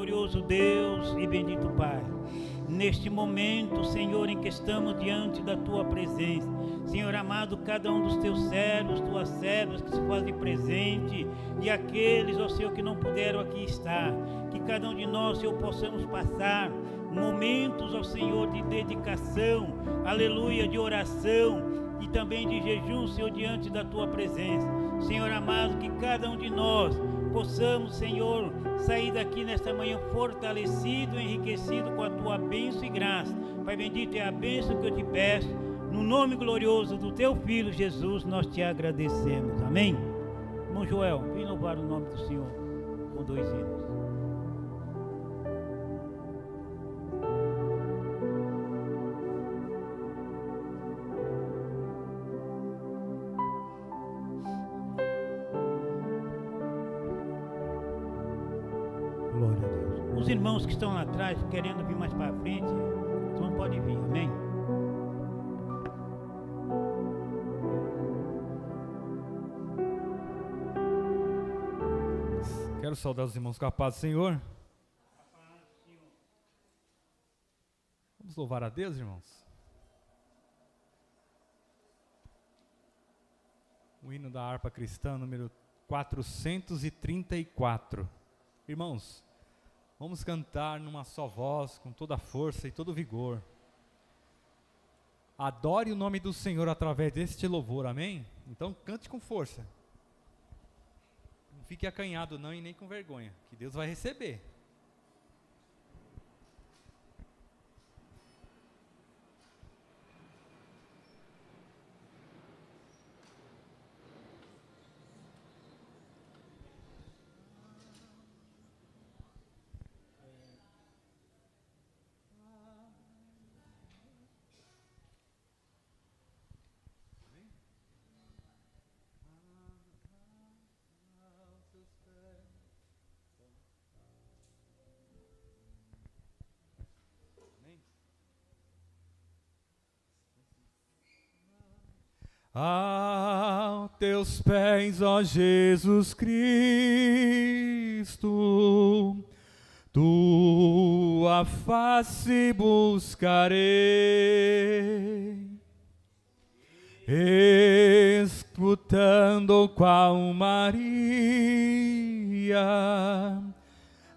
glorioso Deus e bendito Pai, neste momento, Senhor, em que estamos diante da Tua presença, Senhor amado, cada um dos Teus servos, Tuas servas que se fazem presente, e aqueles, ó Senhor, que não puderam aqui estar, que cada um de nós, Senhor, possamos passar momentos, ó Senhor, de dedicação, aleluia, de oração e também de jejum, Senhor, diante da Tua presença. Senhor amado, que cada um de nós possamos, Senhor, sair daqui nesta manhã fortalecido, enriquecido com a Tua bênção e graça. Pai bendito, é a bênção que eu te peço, no nome glorioso do Teu Filho Jesus, nós te agradecemos. Amém? Irmão Joel, vem louvar o nome do Senhor com 2 hinos. Glória a Deus. Os irmãos que estão lá atrás, querendo vir mais para frente, não podem vir, amém? Quero saudar os irmãos com a paz do Senhor. Vamos louvar a Deus, irmãos. O hino da harpa cristã, número 434. Irmãos, vamos cantar numa só voz, com toda a força e todo o vigor. Adore o nome do Senhor através deste louvor, amém? Então cante com força. Não fique acanhado não e nem com vergonha, que Deus vai receber. A teus pés, ó Jesus Cristo, tua face buscarei, escutando qual Maria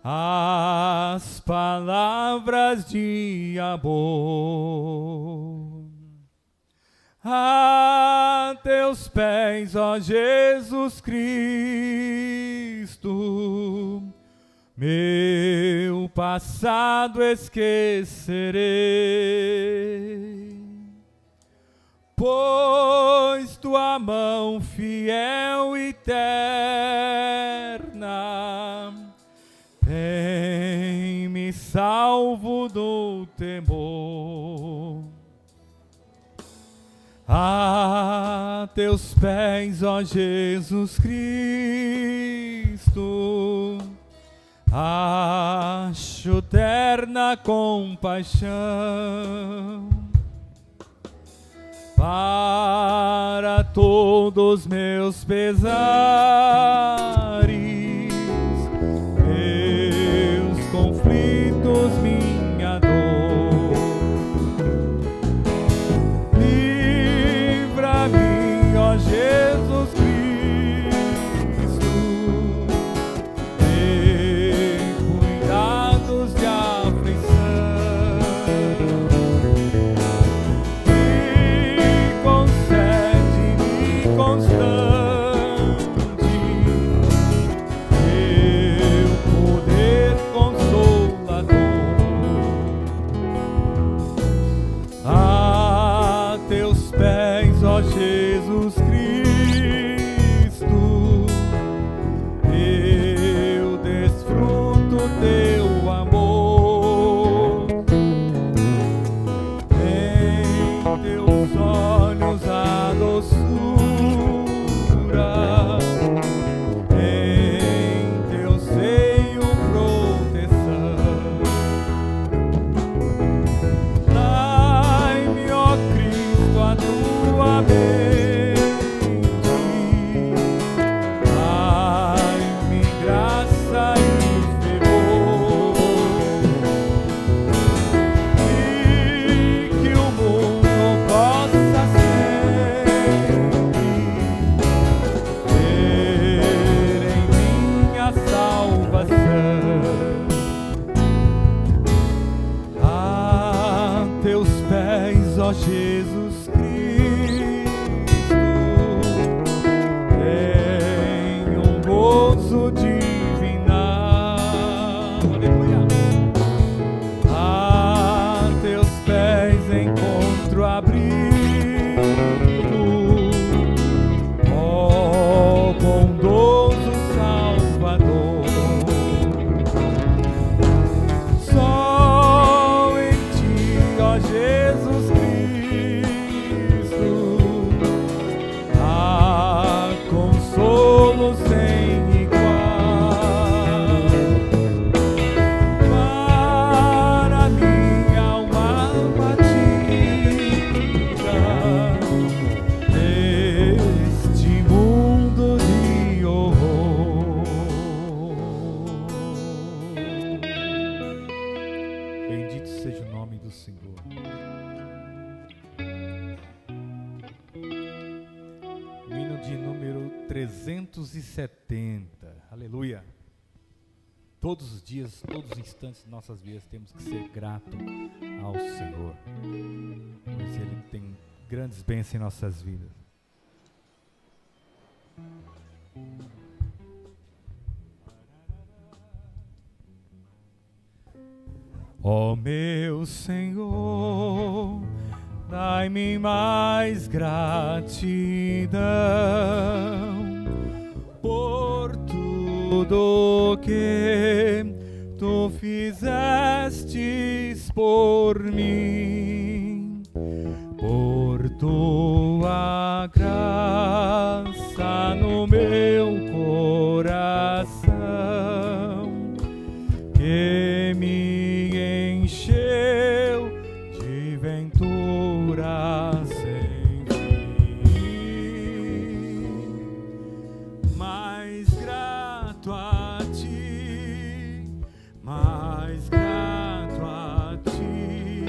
as palavras de amor. A teus pés, ó Jesus Cristo, meu passado esquecerei, pois tua mão fiel e terna tem-me salvo do temor. A teus pés, ó Jesus Cristo, acho terna compaixão para todos meus pesares, meus conflitos, minha dor. Jesus Cristo, em cuidados de aflição, e concede-me constante A teus pés, ó Jesus Cristo, tenho gozo divinal. Aleluia. A teus pés encontro abrigo, ó bondoso Salvador. Só em ti, ó Jesus Cristo, há consolo sem igual. Para minha alma abatida, neste mundo de horror. Bendito seja o nome do Senhor. O hino de número 370. Aleluia. Todos os dias, todos os instantes de nossas vidas temos que ser gratos ao Senhor, pois Ele tem grandes bênçãos em nossas vidas. Ó meu Senhor, dai-me mais gratidão por tudo que tu fizestes por mim, por tua graça no meu coração, que me encheu de ventura sem fim. Mais grato a ti, mais grato a ti,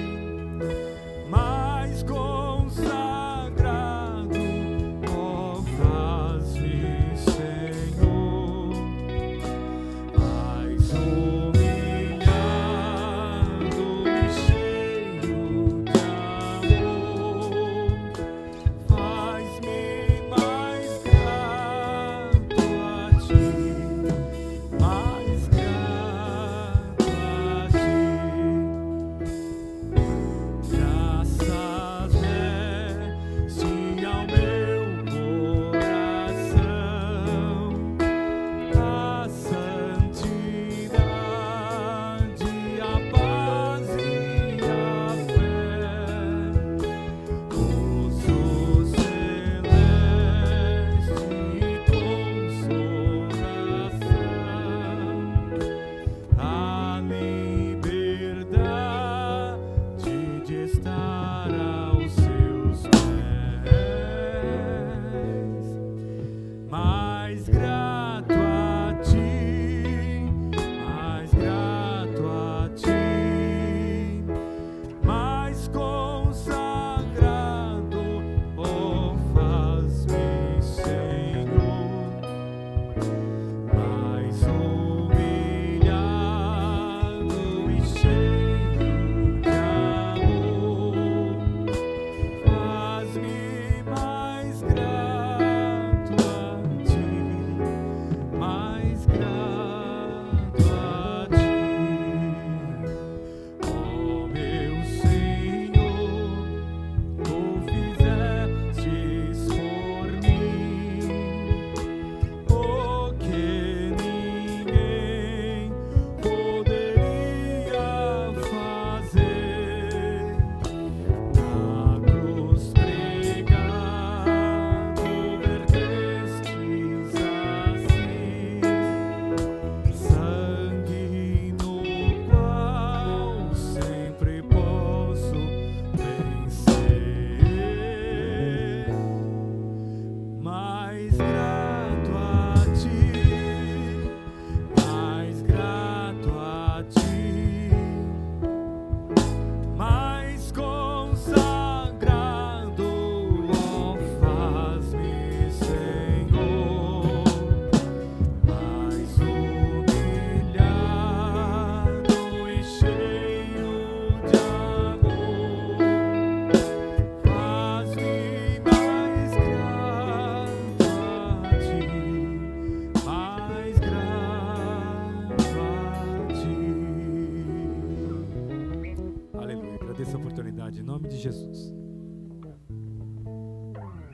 essa oportunidade, em nome de Jesus.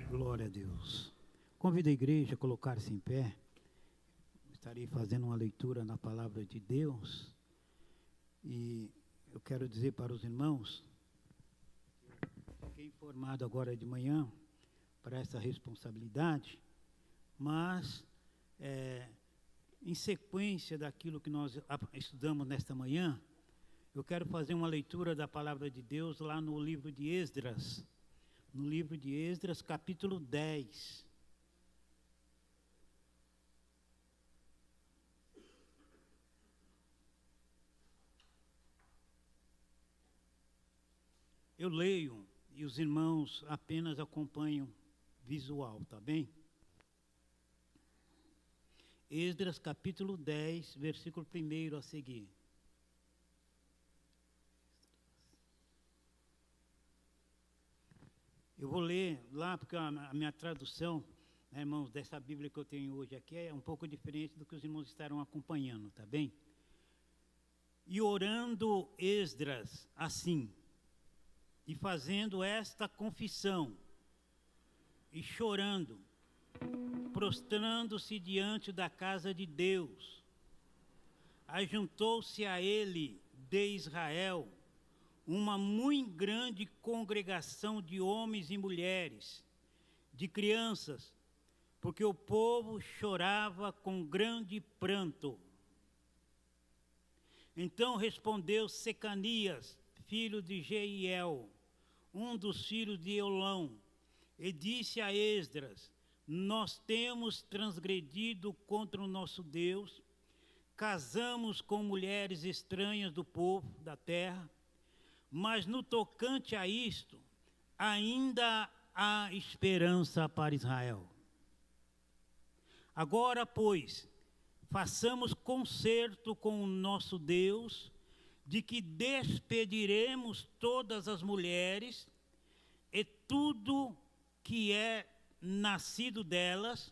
Glória a Deus. Convido a igreja a colocar-se em pé. Estarei fazendo uma leitura na palavra de Deus. E eu quero dizer para os irmãos, fiquei informado agora de manhã para essa responsabilidade, mas em sequência daquilo que nós estudamos nesta manhã, eu quero fazer uma leitura da palavra de Deus lá no livro de Esdras, capítulo 10. Eu leio e os irmãos apenas acompanham visual, tá bem? Esdras capítulo 10, versículo 1 a seguir. Eu vou ler lá, porque a minha tradução, né, irmãos, dessa Bíblia que eu tenho hoje aqui é um pouco diferente do que os irmãos estarão acompanhando, tá bem? E orando Esdras assim, e fazendo esta confissão, e chorando, prostrando-se diante da casa de Deus, ajuntou-se a ele de Israel uma muito grande congregação de homens e mulheres, de crianças, porque o povo chorava com grande pranto. Então respondeu Secanias, filho de Jeiel, um dos filhos de Eulão, e disse a Esdras: nós temos transgredido contra o nosso Deus, casamos com mulheres estranhas do povo da terra, mas no tocante a isto, ainda há esperança para Israel. Agora, pois, façamos concerto com o nosso Deus, de que despediremos todas as mulheres e tudo que é nascido delas,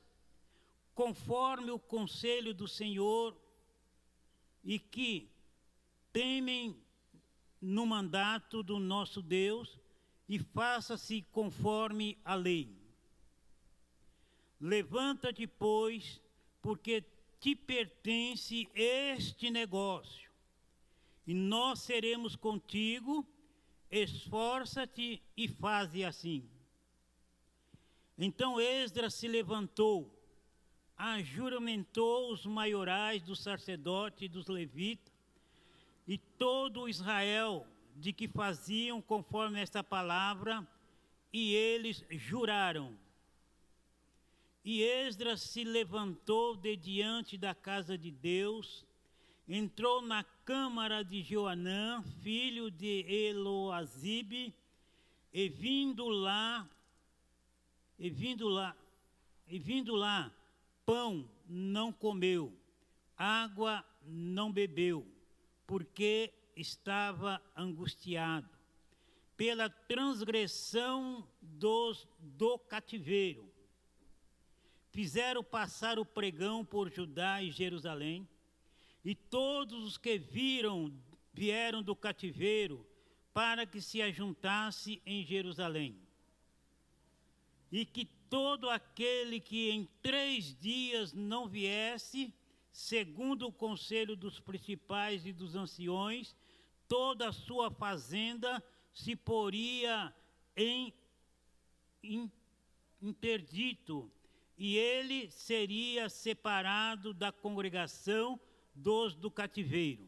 conforme o conselho do Senhor, e que temem no mandato do nosso Deus, e faça-se conforme a lei. Levanta-te, pois, porque te pertence este negócio, e nós seremos contigo, esforça-te e faze assim. Então Esdras se levantou, ajuramentou os maiorais dos sacerdotes e dos levitas, e todo o Israel, de que faziam conforme esta palavra, e eles juraram. E Esdras se levantou de diante da casa de Deus, entrou na câmara de Joanã, filho de Eloazibe, e vindo lá, pão não comeu, água não bebeu, porque estava angustiado pela transgressão do cativeiro. Fizeram passar o pregão por Judá e Jerusalém, e todos os que vieram do cativeiro para que se ajuntasse em Jerusalém. E que todo aquele que em 3 dias não viesse, segundo o conselho dos principais e dos anciões, toda a sua fazenda se poria em interdito, e ele seria separado da congregação dos do cativeiro.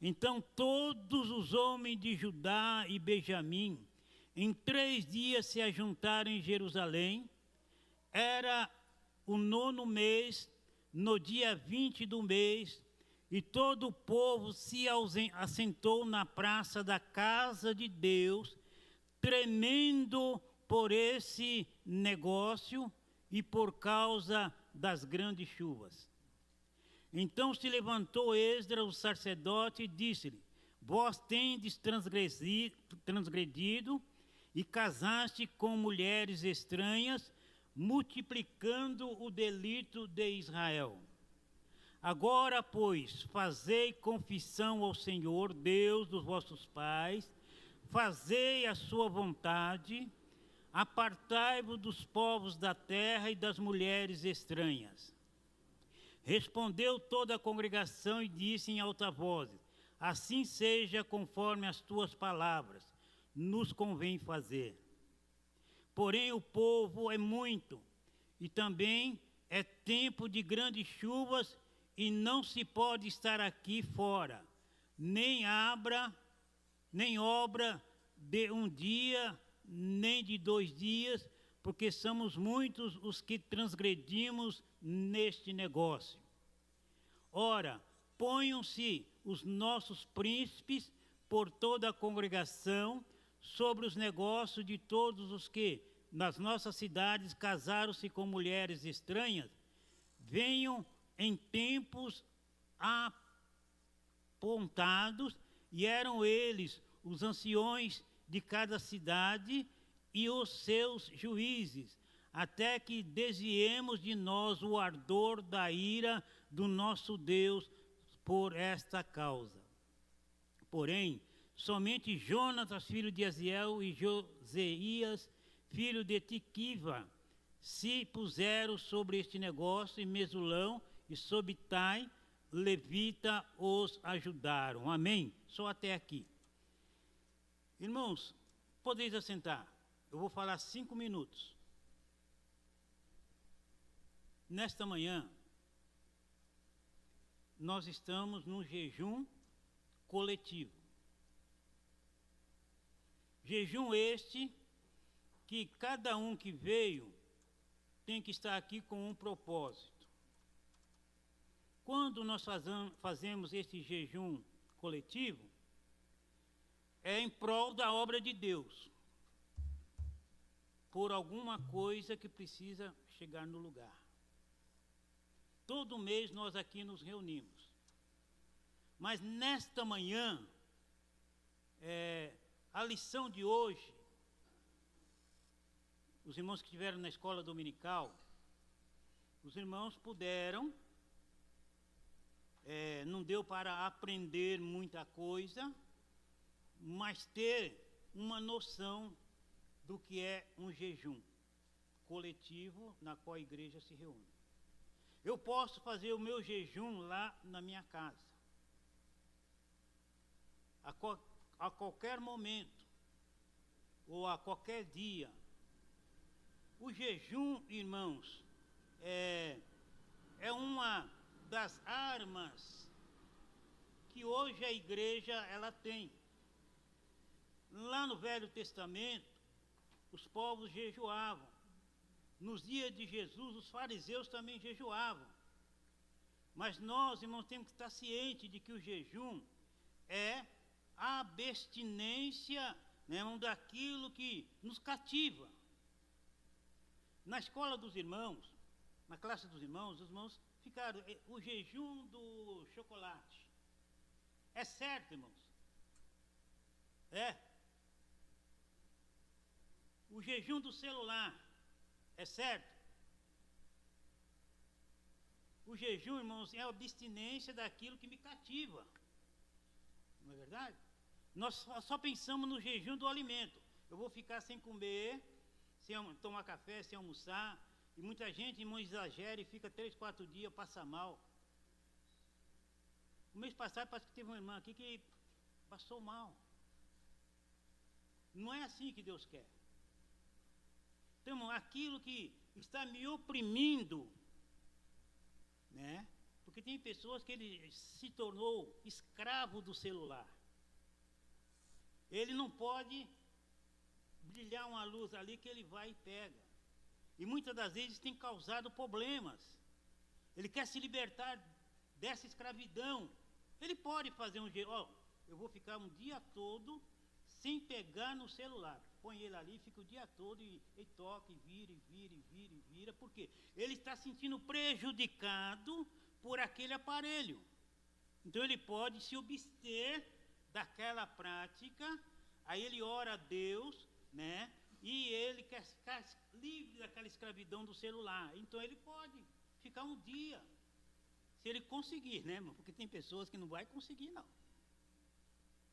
Então todos os homens de Judá e Benjamim, em 3 dias se ajuntaram em Jerusalém. Era o 9º mês, no dia 20 do mês, e todo o povo se assentou na praça da casa de Deus, tremendo por esse negócio e por causa das grandes chuvas. Então se levantou Esdras, o sacerdote, e disse-lhe: vós tendes transgredido e casaste com mulheres estranhas, multiplicando o delito de Israel. Agora, pois, fazei confissão ao Senhor, Deus dos vossos pais, fazei a sua vontade, apartai-vos dos povos da terra e das mulheres estranhas. Respondeu toda a congregação e disse em alta voz: assim seja conforme as tuas palavras, nos convém fazer. Porém o povo é muito, e também é tempo de grandes chuvas, e não se pode estar aqui fora, nem obra de um dia, nem de 2 dias, porque somos muitos os que transgredimos neste negócio. Ora, ponham-se os nossos príncipes por toda a congregação sobre os negócios de todos os que, nas nossas cidades, casaram-se com mulheres estranhas, venham em tempos apontados, e eram eles os anciões de cada cidade e os seus juízes, até que desviemos de nós o ardor da ira do nosso Deus por esta causa. Porém, somente Jonatas, filho de Aziel, e Josias, filho de Tiquiva, se puseram sobre este negócio, e Mesulão e Sobitai, levita, os ajudaram. Amém? Só até aqui. Irmãos, podeis assentar. Eu vou falar 5 minutos. Nesta manhã, nós estamos num jejum coletivo. Jejum este que cada um que veio tem que estar aqui com um propósito. Quando nós fazemos este jejum coletivo, é em prol da obra de Deus, por alguma coisa que precisa chegar no lugar. Todo mês nós aqui nos reunimos. Mas nesta manhã, a lição de hoje, os irmãos que estiveram na escola dominical, os irmãos puderam, não deu para aprender muita coisa, mas ter uma noção do que é um jejum coletivo na qual a igreja se reúne. Eu posso fazer o meu jejum lá na minha casa, a qualquer momento, ou a qualquer dia. O jejum, irmãos, é uma das armas que hoje a igreja ela tem. Lá no Velho Testamento, os povos jejuavam. Nos dias de Jesus, os fariseus também jejuavam. Mas nós, irmãos, temos que estar cientes de que o jejum é a abstinência, né, daquilo que nos cativa. Na escola dos irmãos, na classe dos irmãos, os irmãos ficaram, o jejum do chocolate. É certo, irmãos? O jejum do celular. É certo? O jejum, irmãos, é a abstinência daquilo que me cativa. Não é verdade? Nós só pensamos no jejum do alimento. Eu vou ficar sem comer, sem tomar café, sem almoçar. E muita gente, irmão, exagera e fica 3, 4 dias, passa mal. O mês passado, parece que teve uma irmã aqui que passou mal. Não é assim que Deus quer. Então, aquilo que está me oprimindo, né? Porque tem pessoas que ele se tornou escravo do celular. Ele não pode brilhar uma luz ali que ele vai e pega. E muitas das vezes tem causado problemas. Ele quer se libertar dessa escravidão. Ele pode fazer um jeito, eu vou ficar um dia todo sem pegar no celular. Põe ele ali, fica o dia todo e toca, e vira. Por quê? Ele está se sentindo prejudicado por aquele aparelho. Então ele pode se abster daquela prática, aí ele ora a Deus, né? E ele quer ficar livre daquela escravidão do celular. Então ele pode ficar um dia, se ele conseguir, né, irmão? Porque tem pessoas que não vai conseguir, não.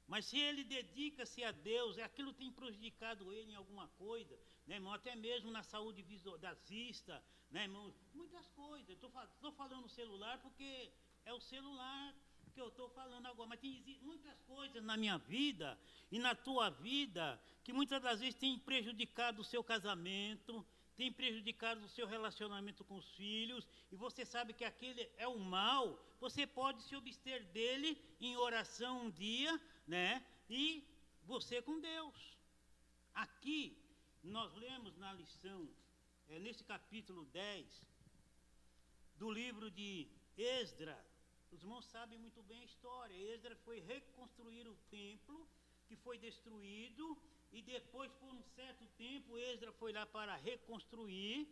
Mas se ele dedica-se a Deus, aquilo tem prejudicado ele em alguma coisa, né, irmão? Até mesmo na saúde da vista, né, irmão? Muitas coisas. Estou falando celular porque é o celular que eu estou falando agora. Mas tem muitas coisas na minha vida e na tua vida que muitas das vezes tem prejudicado o seu casamento, tem prejudicado o seu relacionamento com os filhos, e você sabe que aquele é o mal. Você pode se abster dele em oração um dia, né? E você com Deus. Aqui, nós lemos na lição, nesse capítulo 10, do livro de Esdras. Os irmãos sabem muito bem a história. Esdras foi reconstruir o templo que foi destruído, e depois, por um certo tempo, Esdras foi lá para reconstruir,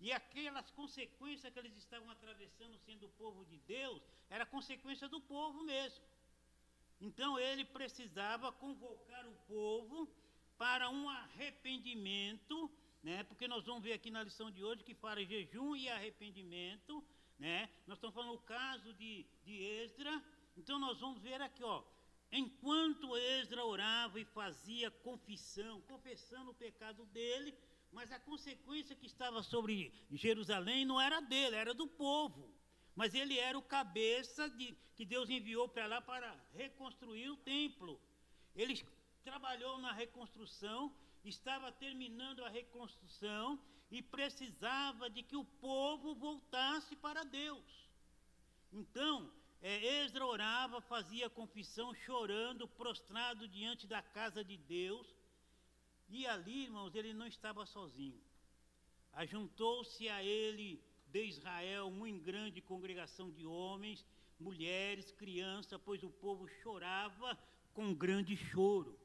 e aquelas consequências que eles estavam atravessando, sendo o povo de Deus, era consequência do povo mesmo. Então ele precisava convocar o povo para um arrependimento, né? Porque nós vamos ver aqui na lição de hoje que fala jejum e arrependimento, né? Nós estamos falando o caso de Esdras. Então nós vamos ver aqui, ó. Enquanto Esdras orava e fazia confessando o pecado dele, mas a consequência que estava sobre Jerusalém não era dele, era do povo. Mas ele era o cabeça que Deus enviou para lá para reconstruir o templo. Ele trabalhou na reconstrução, estava terminando a reconstrução e precisava de que o povo voltasse para Deus. Então, Esdras orava, fazia confissão, chorando, prostrado diante da casa de Deus. E ali, irmãos, ele não estava sozinho. Ajuntou-se a ele de Israel muito grande congregação de homens, mulheres, crianças, pois o povo chorava com grande choro.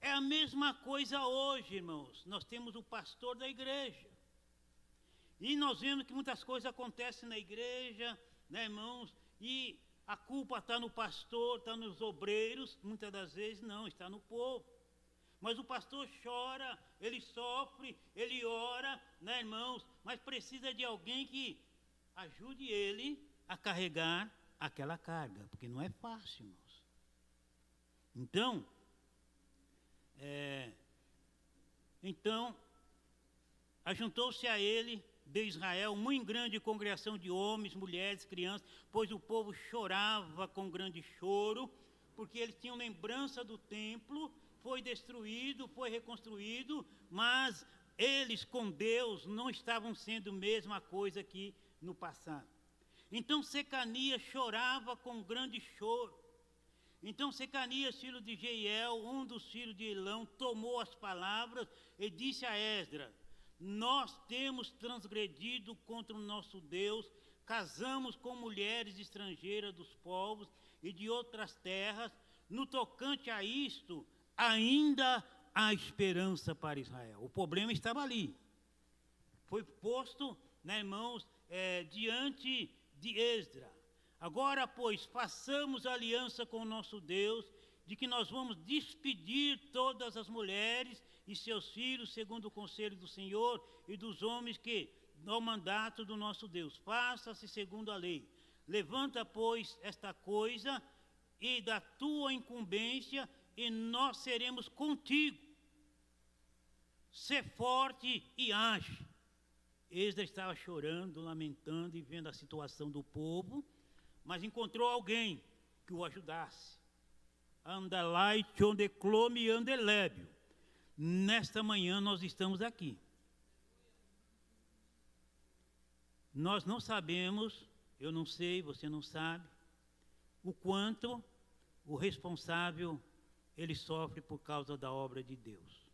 É a mesma coisa hoje, irmãos. Nós temos o pastor da igreja. E nós vemos que muitas coisas acontecem na igreja, né, irmãos? E a culpa está no pastor, está nos obreiros. Muitas das vezes não, está no povo. Mas o pastor chora, ele sofre, ele ora, né, irmãos? Mas precisa de alguém que ajude ele a carregar aquela carga, porque não é fácil, irmãos. Então, ajuntou-se a ele de Israel muito grande congregação de homens, mulheres, crianças, pois o povo chorava com grande choro, porque eles tinham lembrança do templo, foi destruído, foi reconstruído, mas eles com Deus não estavam sendo a mesma coisa que no passado. Então Secanias chorava com grande choro. Então Secanias, filho de Jeiel, um dos filhos de Elão, tomou as palavras e disse a Esdras: nós temos transgredido contra o nosso Deus, casamos com mulheres estrangeiras dos povos e de outras terras. No tocante a isto, ainda há esperança para Israel. O problema estava ali. Foi posto, né, irmãos, diante de Esdras. Agora, pois, façamos aliança com o nosso Deus, de que nós vamos despedir todas as mulheres e seus filhos, segundo o conselho do Senhor e dos homens que dão mandato do nosso Deus. Faça-se segundo a lei. Levanta, pois, esta coisa e da tua incumbência, e nós seremos contigo. Sê forte e age. Esdras estava chorando, lamentando e vendo a situação do povo, mas encontrou alguém que o ajudasse. Andalai, Tchondeclome e Andelébio. Nesta manhã nós estamos aqui. Nós não sabemos, eu não sei, você não sabe, o quanto o responsável ele sofre por causa da obra de Deus.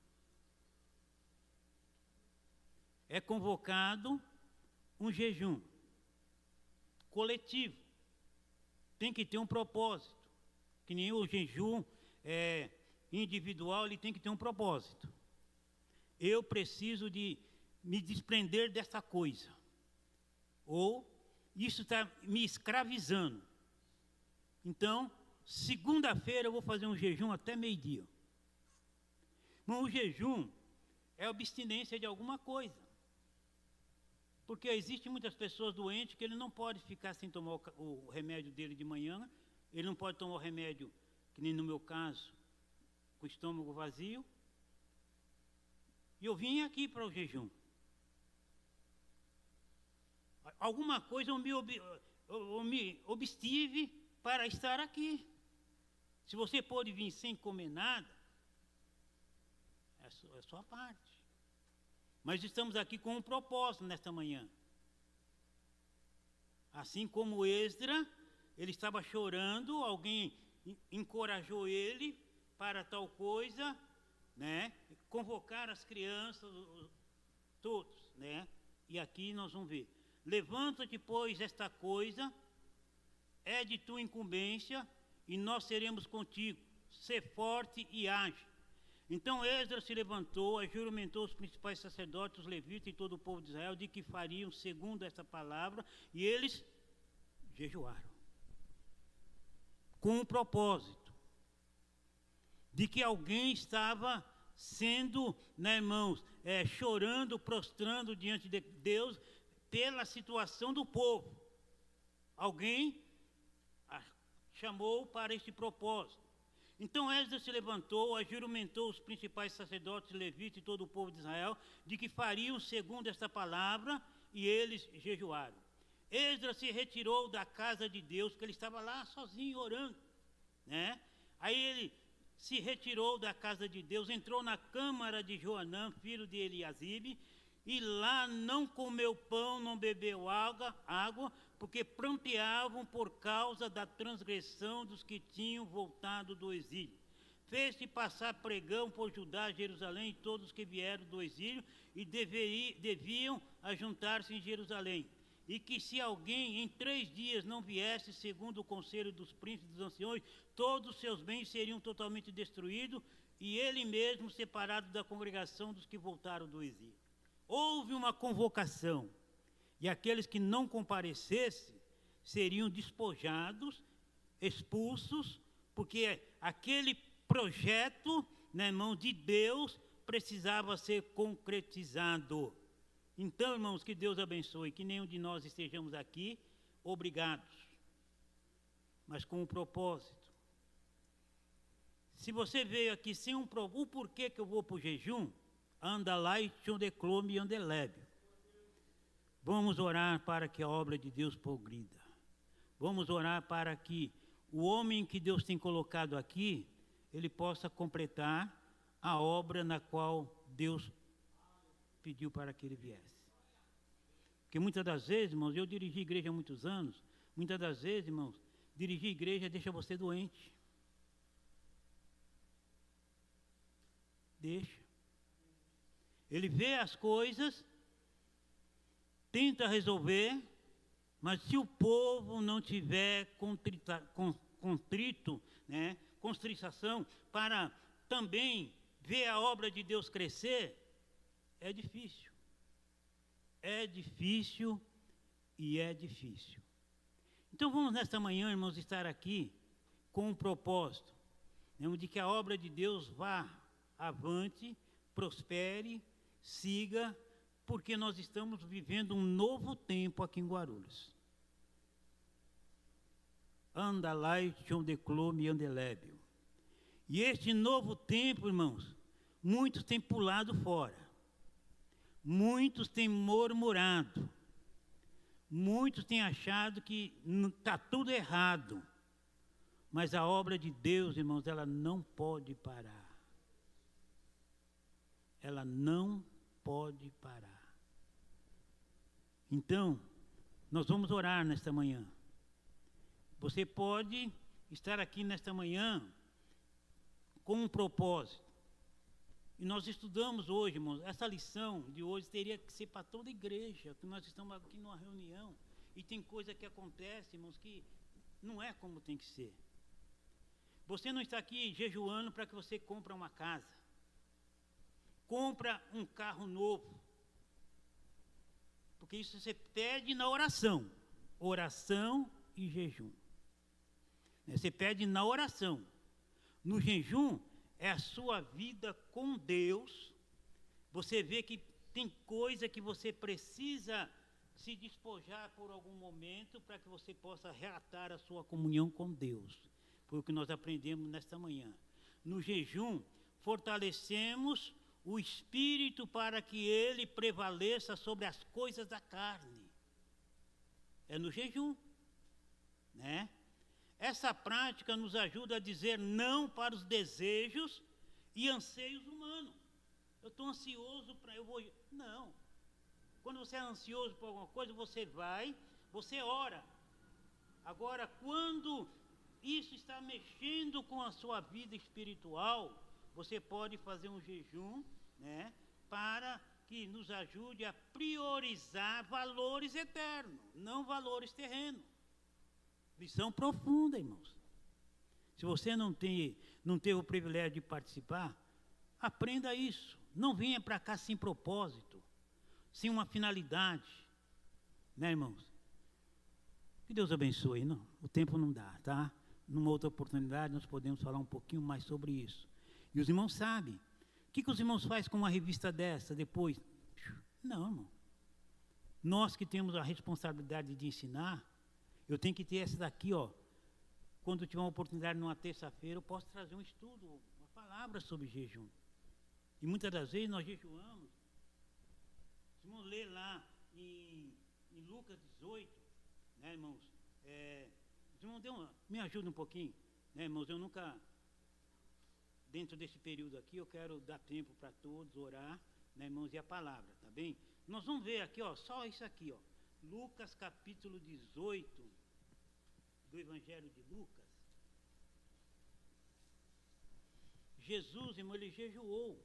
É convocado um jejum coletivo. Tem que ter um propósito. Que nem o jejum individual, ele tem que ter um propósito. Eu preciso de me desprender dessa coisa. Ou isso está me escravizando. Então, segunda-feira eu vou fazer um jejum até meio-dia. Mas o jejum é abstinência de alguma coisa. Porque existem muitas pessoas doentes que ele não pode ficar sem tomar o remédio dele de manhã, ele não pode tomar o remédio, que nem no meu caso, com o estômago vazio. E eu vim aqui para o jejum. Alguma coisa eu me obstive para estar aqui. Se você pode vir sem comer nada, é sua parte. Mas estamos aqui com um propósito nesta manhã. Assim como Esdras, ele estava chorando, alguém encorajou ele para tal coisa, né? Convocar as crianças, todos, né? E aqui nós vamos ver. Levanta-te, pois, esta coisa é de tua incumbência, e nós seremos contigo. Sê forte e age. Então Esdras se levantou, juramentou os principais sacerdotes, os levitas e todo o povo de Israel, de que fariam segundo essa palavra, e eles jejuaram. Com o propósito de que alguém estava sendo, né, irmãos, chorando, prostrando diante de Deus pela situação do povo. Alguém chamou para este propósito. Então Esdras se levantou, juramentou os principais sacerdotes, levitas e todo o povo de Israel, de que fariam segundo esta palavra, e eles jejuaram. Esdras se retirou da casa de Deus, porque ele estava lá sozinho orando, né? Aí ele se retirou da casa de Deus, entrou na câmara de Joanã, filho de Eliasibe, e lá não comeu pão, não bebeu água, porque pranteavam por causa da transgressão dos que tinham voltado do exílio. Fez-se passar pregão por Judá, Jerusalém, e todos os que vieram do exílio, e deviam ajuntar-se em Jerusalém. E que se alguém em 3 dias não viesse, segundo o conselho dos príncipes e dos anciões, todos os seus bens seriam totalmente destruídos, e ele mesmo separado da congregação dos que voltaram do exílio. Houve uma convocação, e aqueles que não comparecessem seriam despojados, expulsos, porque aquele projeto, na mão de Deus, precisava ser concretizado. Então, irmãos, que Deus abençoe, que nenhum de nós estejamos aqui obrigados, mas com um propósito. Se você veio aqui sem o porquê que eu vou para o jejum, anda lá e tchondeclome e andelébio. Vamos orar para que a obra de Deus progrida. Vamos orar para que o homem que Deus tem colocado aqui, ele possa completar a obra na qual Deus pediu para que ele viesse. Porque muitas das vezes, irmãos, eu dirigi igreja há muitos anos, muitas das vezes, irmãos, dirigir igreja deixa você doente. Deixa. Ele vê as coisas, tenta resolver, mas se o povo não tiver contrito, né, contrição para também ver a obra de Deus crescer, é difícil. É difícil e é difícil. Então vamos nesta manhã, irmãos, estar aqui com um propósito, né, de que a obra de Deus vá avante, prospere, siga, porque nós estamos vivendo um novo tempo aqui em Guarulhos. Andalai, tchondeclome e andelébio. E este novo tempo, irmãos, muitos têm pulado fora. Muitos têm murmurado. Muitos têm achado que está tudo errado. Mas a obra de Deus, irmãos, ela não pode parar. Ela não pode parar. Então, nós vamos orar nesta manhã. Você pode estar aqui nesta manhã com um propósito. E nós estudamos hoje, irmãos, essa lição de hoje teria que ser para toda a igreja, que nós estamos aqui numa reunião e tem coisa que acontece, irmãos, que não é como tem que ser. Você não está aqui jejuando para que você compre uma casa, compra um carro novo, porque isso você pede na oração e jejum. Você pede na oração. No jejum é a sua vida com Deus. Você vê que tem coisa que você precisa se despojar por algum momento para que você possa reatar a sua comunhão com Deus. Foi o que nós aprendemos nesta manhã. No jejum, fortalecemos o espírito para que ele prevaleça sobre as coisas da carne. É no jejum, né? Essa prática nos ajuda a dizer não para os desejos e anseios humanos. Eu estou ansioso para... Não. Quando você é ansioso por alguma coisa, você vai, você ora. Agora, quando isso está mexendo com a sua vida espiritual, você pode fazer um jejum, né, para que nos ajude a priorizar valores eternos, não valores terrenos. Lição profunda, irmãos. Se você não teve o privilégio de participar, aprenda isso. Não venha para cá sem propósito, sem uma finalidade, né, irmãos? Que Deus abençoe. Não, o tempo não dá, tá? Numa outra oportunidade nós podemos falar um pouquinho mais sobre isso. E os irmãos sabem. O que os irmãos fazem com uma revista dessa depois? Não, irmão. Nós que temos a responsabilidade de ensinar, eu tenho que ter essa daqui, ó. Quando eu tiver uma oportunidade numa terça-feira, eu posso trazer um estudo, uma palavra sobre jejum. E muitas das vezes nós jejuamos. Se irmão ler lá em Lucas 18, né, irmãos? Os irmãos me ajuda um pouquinho, né, irmãos? Eu nunca, dentro desse período aqui, eu quero dar tempo para todos orar, né, irmãos? E a palavra, tá bem? Nós vamos ver aqui, ó, só isso aqui, ó. Lucas capítulo 18, do Evangelho de Lucas. Jesus, irmão, ele jejuou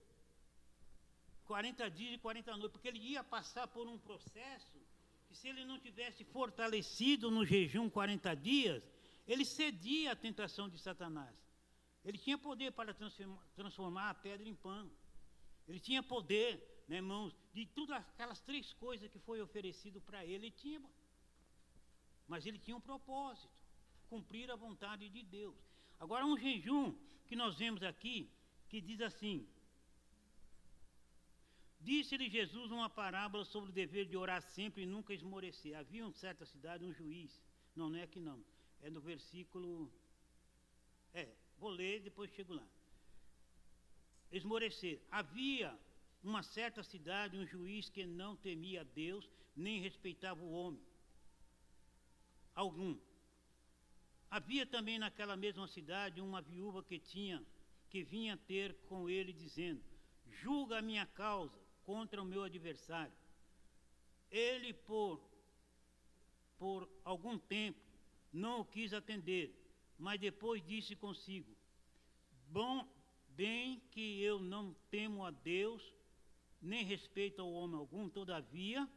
40 dias e 40 noites, porque ele ia passar por um processo que, se ele não tivesse fortalecido no jejum 40 dias, ele cedia à tentação de Satanás. Ele tinha poder para transformar a pedra em pão. Ele tinha poder, né, irmãos, de todas aquelas 3 coisas que foi oferecido para ele. Ele tinha, mas ele tinha um propósito: cumprir a vontade de Deus. Agora, um jejum que nós vemos aqui, que diz assim: disse-lhe Jesus uma parábola sobre o dever de orar sempre e nunca esmorecer. Havia em certa cidade um juiz. Não é aqui não. É no versículo... vou ler, depois chego lá. Esmorecer. Havia uma certa cidade um juiz que não temia a Deus, nem respeitava o homem algum. Havia também naquela mesma cidade uma viúva que vinha ter com ele, dizendo: julga a minha causa contra o meu adversário. Ele, por algum tempo, não o quis atender, mas depois disse consigo: bem que eu não temo a Deus, nem respeito ao homem algum, todavia,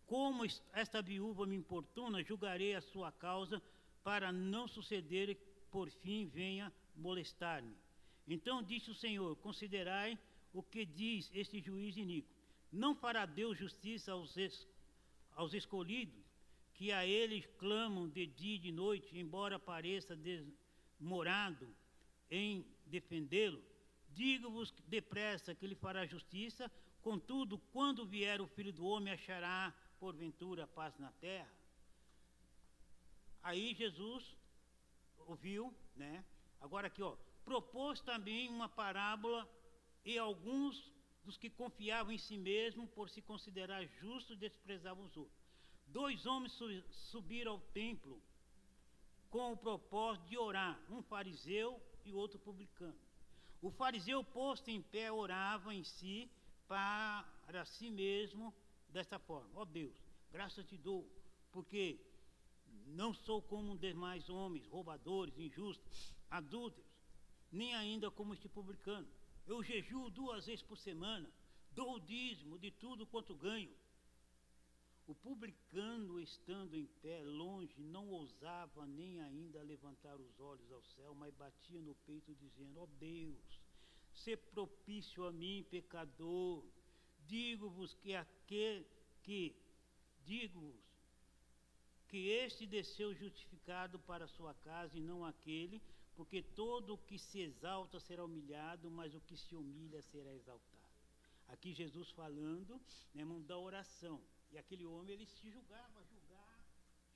como esta viúva me importuna, julgarei a sua causa, para não suceder que por fim venha molestar-me. Então disse o Senhor: considerai o que diz este juiz iníquo. Não fará Deus justiça aos escolhidos, que a eles clamam de dia e de noite, embora pareça demorado em defendê-lo? Digo-vos depressa que ele fará justiça. Contudo, quando vier o Filho do Homem, achará porventura paz na terra? Aí Jesus ouviu, né? Agora aqui, ó, propôs também uma parábola, e alguns dos que confiavam em si mesmo, por se considerar justos, desprezavam os outros. 2 homens subiram ao templo com o propósito de orar, um fariseu e outro publicano. O fariseu, posto em pé, orava em si para si mesmo desta forma: ó Deus, graças te dou, porque não sou como os demais homens, roubadores, injustos, adúlteros, nem ainda como este publicano. Eu jejuo 2 vezes por semana, dou o dízimo de tudo quanto ganho. O publicano, estando em pé, longe, não ousava nem ainda levantar os olhos ao céu, mas batia no peito, dizendo: ó Deus, sê propício a mim, pecador. Digo-vos que este desceu justificado para a sua casa e não aquele, porque todo o que se exalta será humilhado, mas o que se humilha será exaltado. Aqui Jesus falando, né, irmão, da oração. E aquele homem, ele se julgava,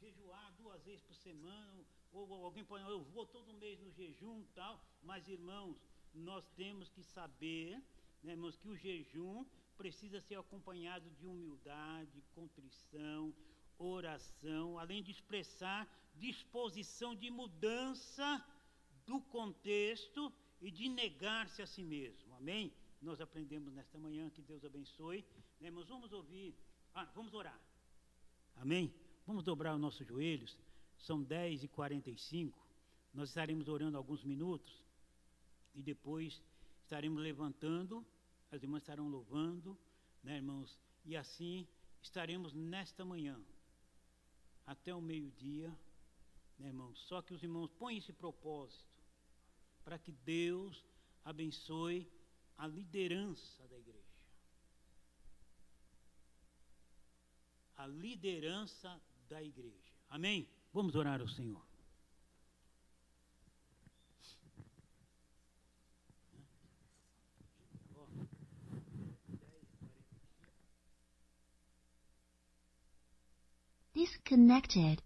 jejuar 2 vezes por semana, ou alguém pode, eu vou todo mês no jejum e tal, mas irmãos, nós temos que saber, né, irmãos, que o jejum precisa ser acompanhado de humildade, contrição, oração, além de expressar disposição de mudança do contexto e de negar-se a si mesmo, amém? Nós aprendemos nesta manhã, que Deus abençoe, né, irmãos, vamos ouvir, vamos orar, amém? Vamos dobrar os nossos joelhos, são 10h45, nós estaremos orando alguns minutos, e depois estaremos levantando, as irmãs estarão louvando, né, irmãos, e assim estaremos nesta manhã, até o meio-dia, né, irmãos, só que os irmãos põem esse propósito, para que Deus abençoe a liderança da igreja. A liderança da igreja. Amém? Vamos orar ao Senhor. Disconnected.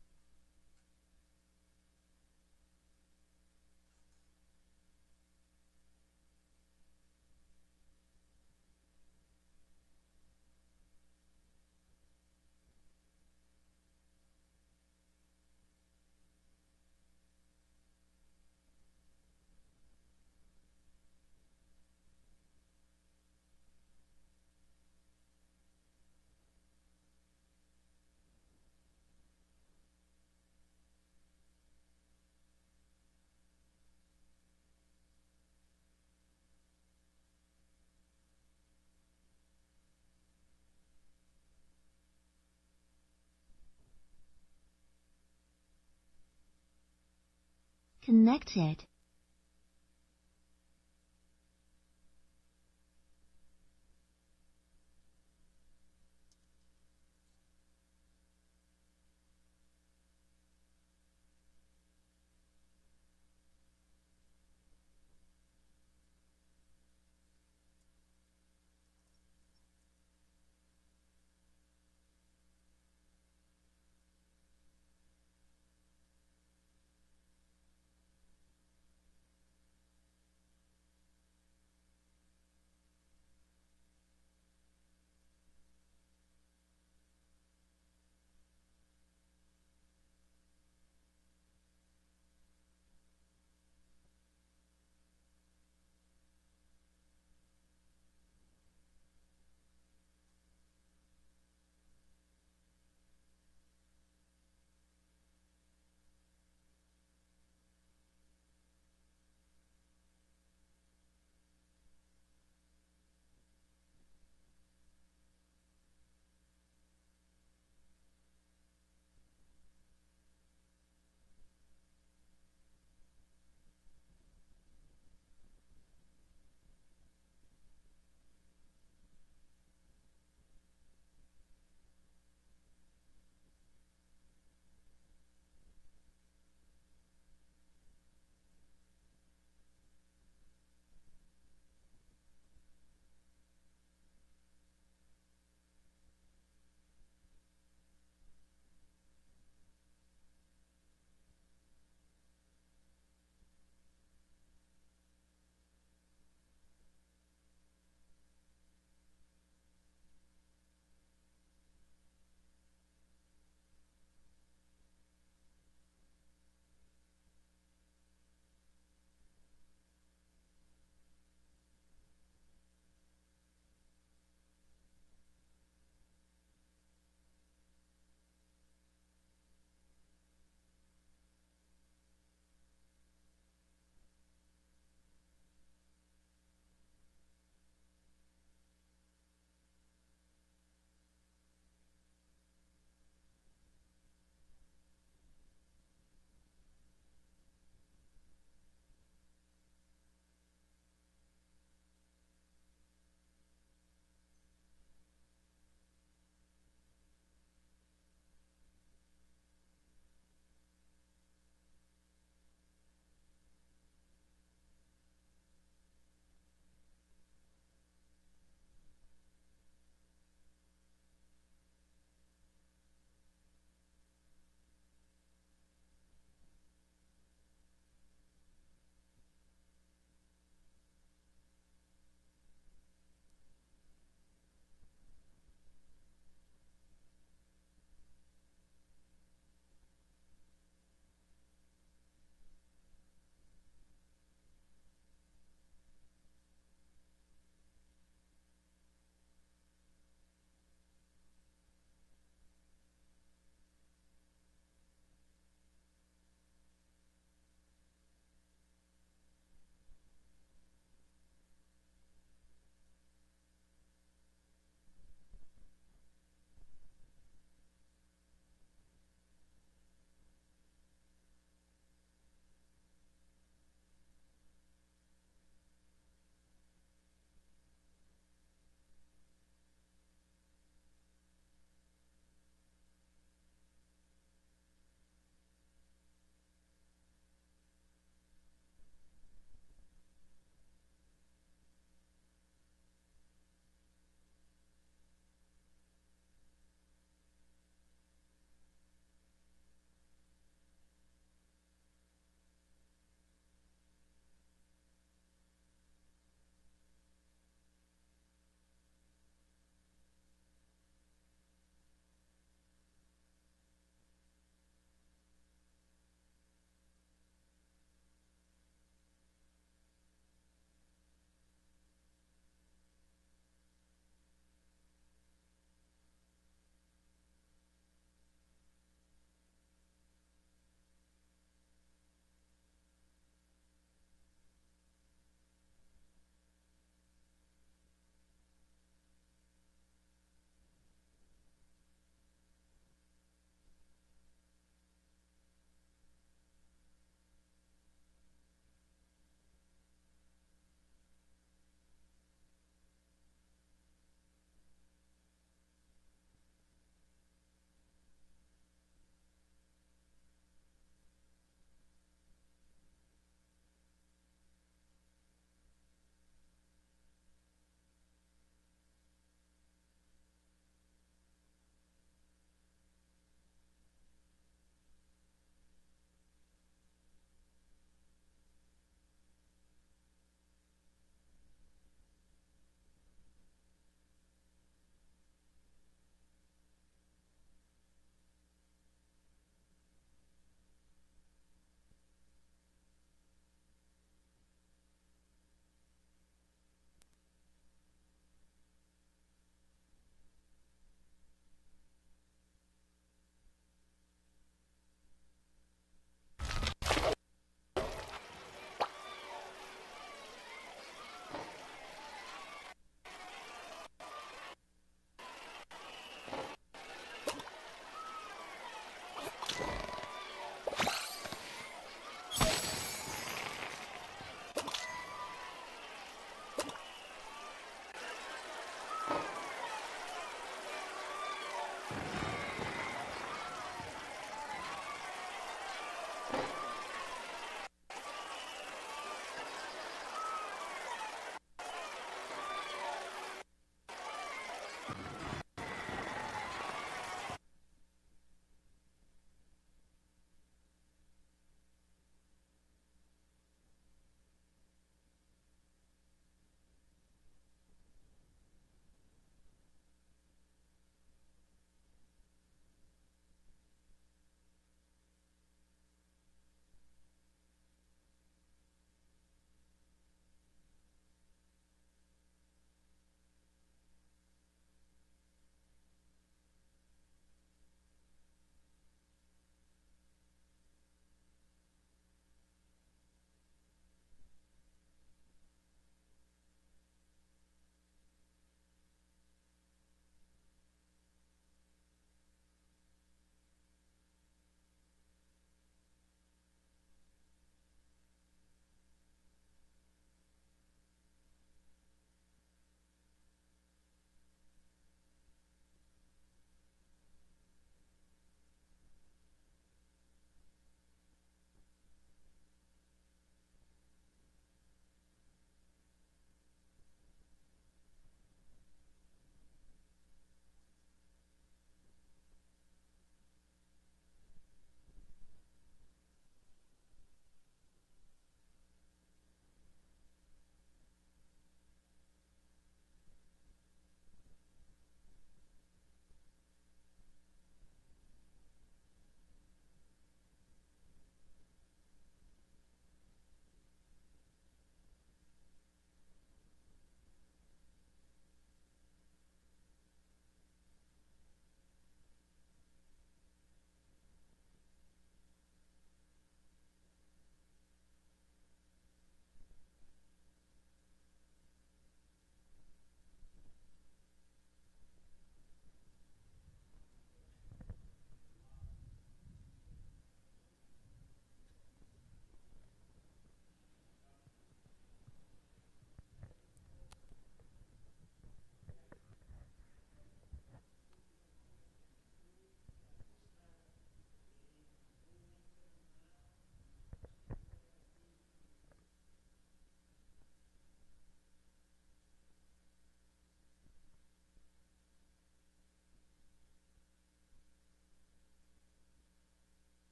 Connected.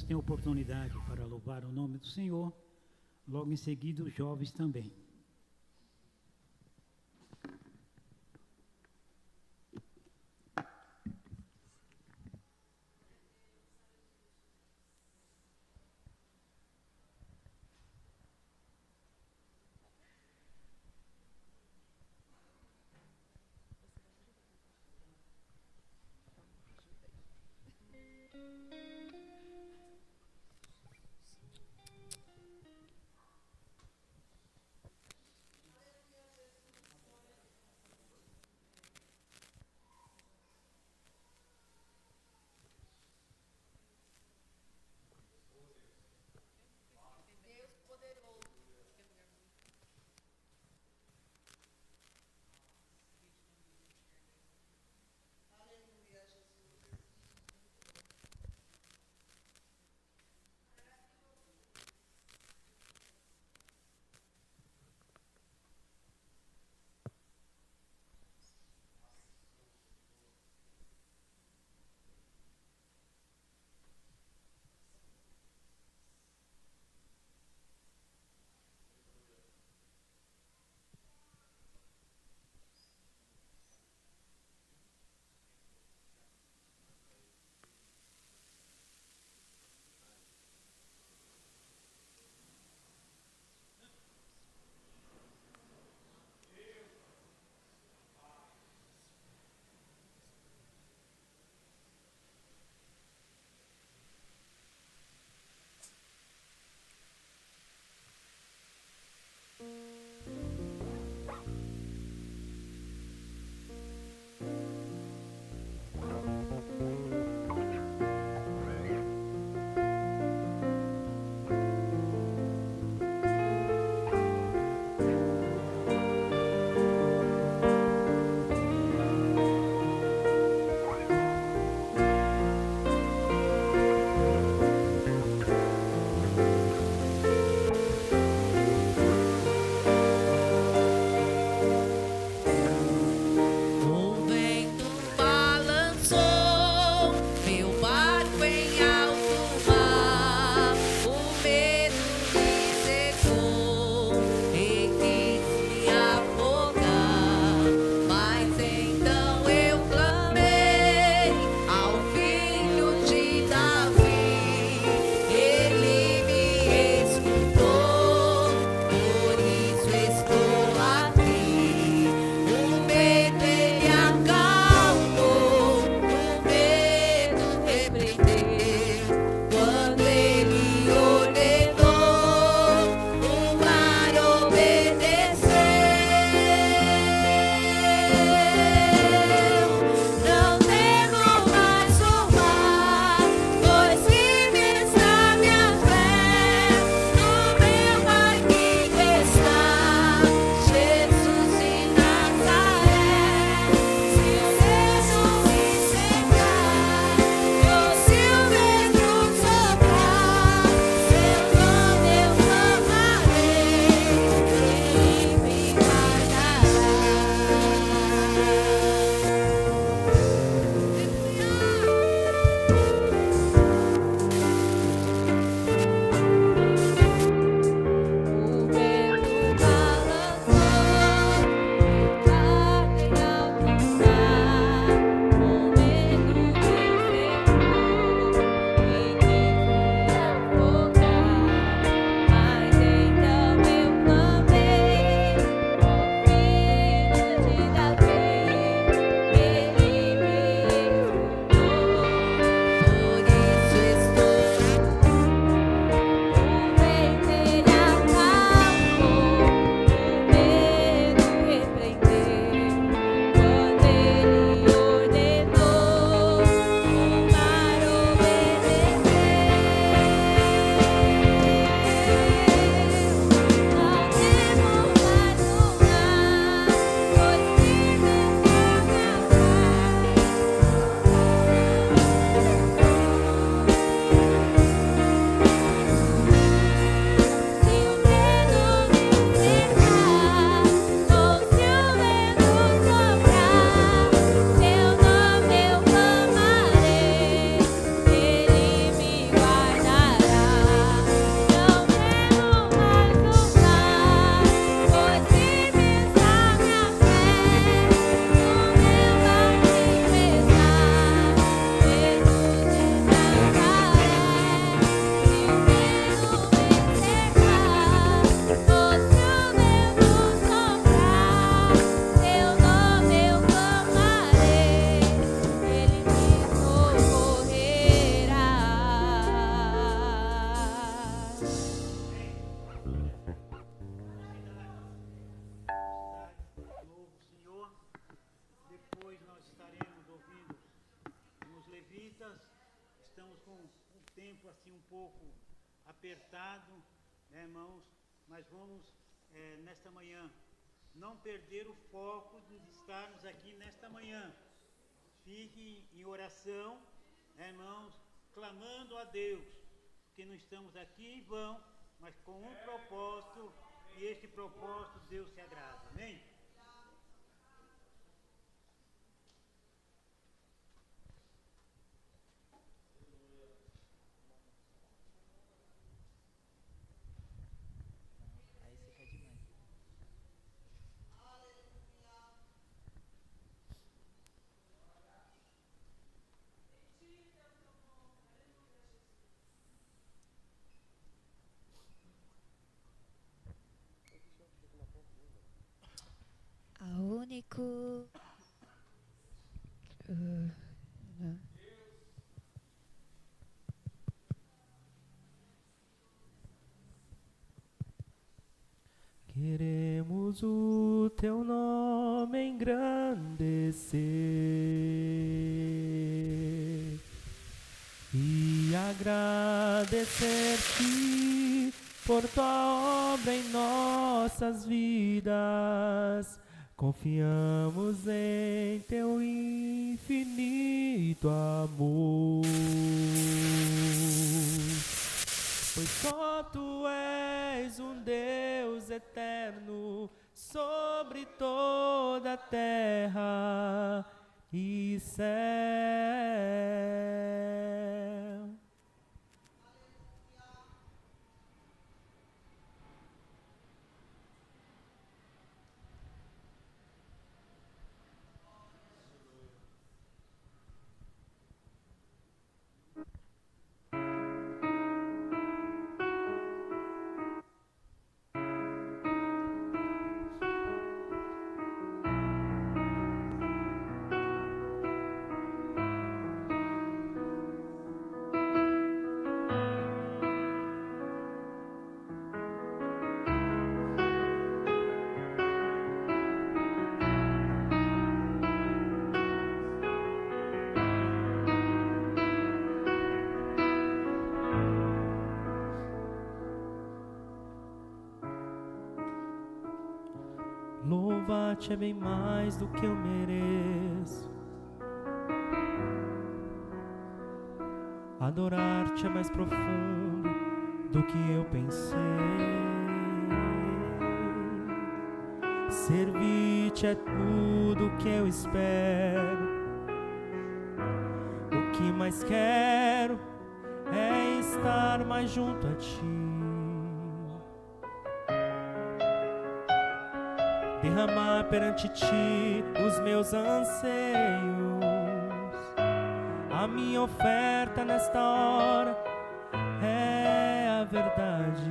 têm oportunidade para louvar o nome do Senhor. Logo em seguida, os jovens também. assim um pouco apertado, né, irmãos, mas vamos nesta manhã não perder o foco de estarmos aqui nesta manhã. Fiquem em oração, né, irmãos, clamando a Deus, porque não estamos aqui em vão, mas com um propósito, e este propósito Deus se agrada. Amém? único. Queremos o teu nome engrandecer e agradecer-te por tua obra em nossas vidas. Confiamos em teu infinito amor, pois só tu és um Deus eterno sobre toda a terra e céu. Louvar-te é bem mais do que eu mereço. Adorar-te é mais profundo do que eu pensei. Servir-te é tudo que eu espero. O que mais quero é estar mais junto a ti. Derramar perante ti os meus anseios. A minha oferta nesta hora é a verdade.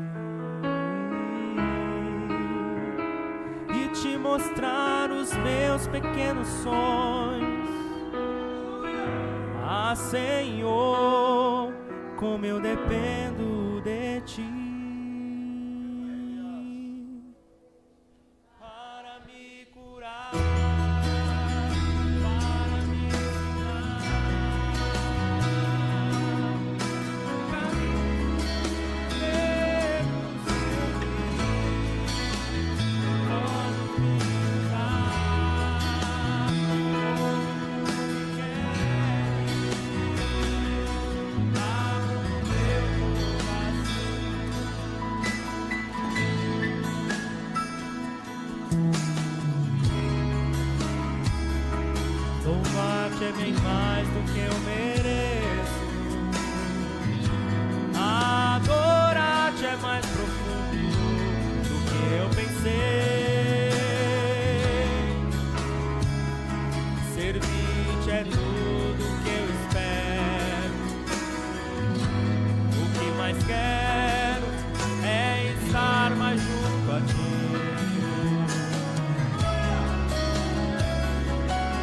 E te mostrar os meus pequenos sonhos. Ah, Senhor, como eu dependo de ti. Louvar-te é bem mais do que eu mereço. Adorar-te é mais profundo do que eu pensei. Servir-te é tudo que eu espero. O que mais quero é estar mais junto a ti.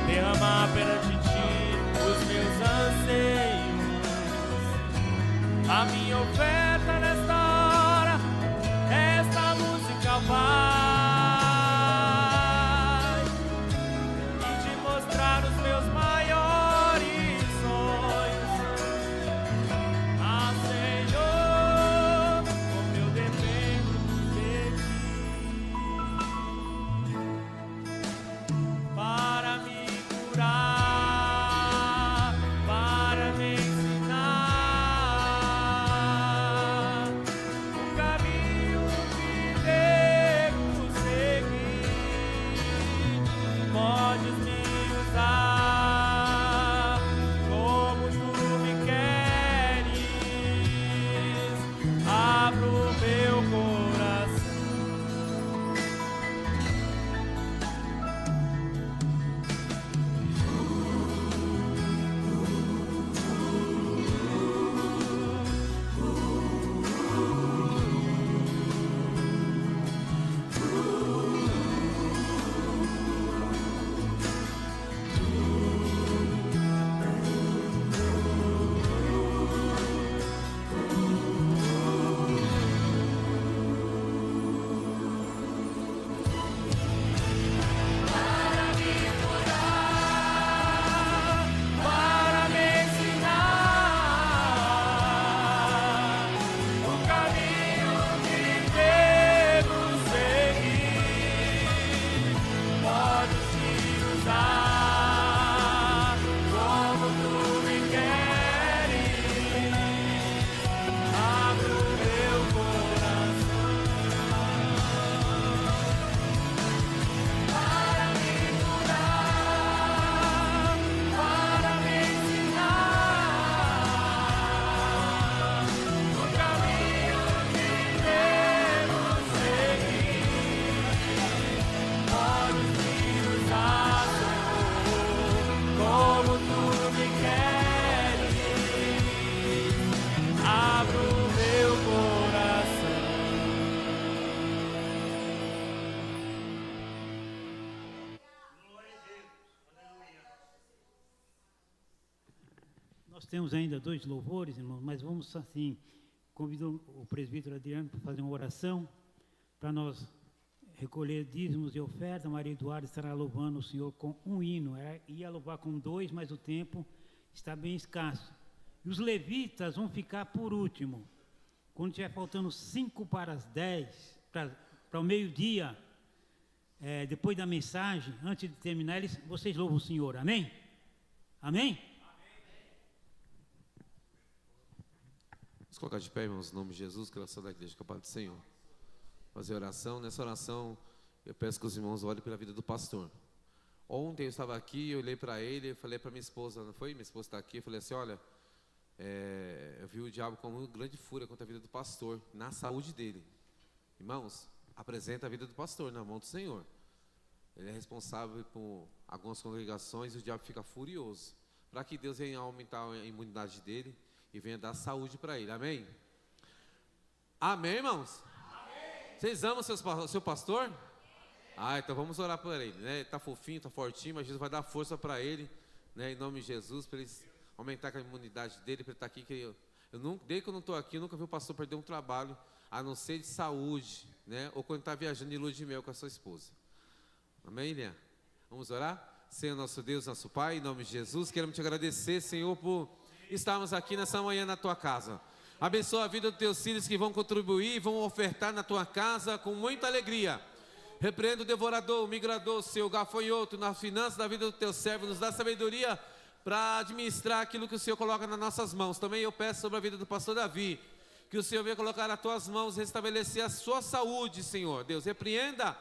Derramar perante ti os meus anseios. A minha oferta nesta hora, esta música vai e te mostrar os meus maiores sonhos. Ah, Senhor, Nós temos ainda 2 louvores, irmãos, mas vamos assim, convido o presbítero Adriano para fazer uma oração, para nós recolher dízimos e oferta. Maria Eduarda estará louvando o Senhor com um hino, ia louvar com 2, mas o tempo está bem escasso. E os levitas vão ficar por último, quando estiver faltando 5 para as 10, para o meio-dia, depois da mensagem, antes de terminar, vocês louvam o Senhor, amém? Amém? Vamos colocar de pé, irmãos, em nome de Jesus, que oração da igreja, que é a paz do Senhor. Fazer oração. Nessa oração, eu peço que os irmãos olhem pela vida do pastor. Ontem eu estava aqui, eu olhei para ele, eu falei para minha esposa, não foi? Minha esposa está aqui, eu falei assim, olha, eu vi o diabo com uma grande fúria contra a vida do pastor, na saúde dele. Irmãos, apresenta a vida do pastor na mão do Senhor. Ele é responsável por algumas congregações e o diabo fica furioso, para que Deus venha aumentar a imunidade dele e venha dar saúde para ele, amém? Amém, irmãos? Amém. Vocês amam o seu pastor? Então vamos orar por ele, né? Ele está fofinho, está fortinho, mas Jesus vai dar força para ele, né? Em nome de Jesus, para ele aumentar a imunidade dele, para ele estar aqui. Desde que eu não estou aqui, eu nunca vi o pastor perder um trabalho, a não ser de saúde, né? Ou quando está viajando de lua de mel com a sua esposa. Amém, Lian? Vamos orar? Senhor nosso Deus, nosso Pai, em nome de Jesus, queremos te agradecer, Senhor, por estarmos aqui nessa manhã na tua casa. Abençoa a vida dos teus filhos que vão contribuir, vão ofertar na tua casa com muita alegria. Repreenda o devorador, o migrador, Senhor, o gafanhoto, nas finanças da vida do teu servo, nos dá sabedoria para administrar aquilo que o Senhor coloca nas nossas mãos. Também eu peço sobre a vida do pastor Davi, que o Senhor venha colocar nas tuas mãos, restabelecer a sua saúde, Senhor. Deus, repreenda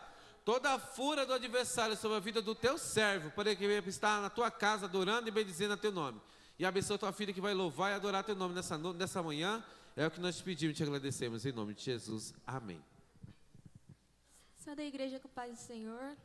toda a fúria do adversário sobre a vida do teu servo, para que venha estar na tua casa adorando e bendizendo a teu nome. E abençoa a tua filha que vai louvar e adorar teu nome nessa manhã. É o que nós te pedimos e te agradecemos em nome de Jesus. Amém. Só da igreja com a paz do Senhor.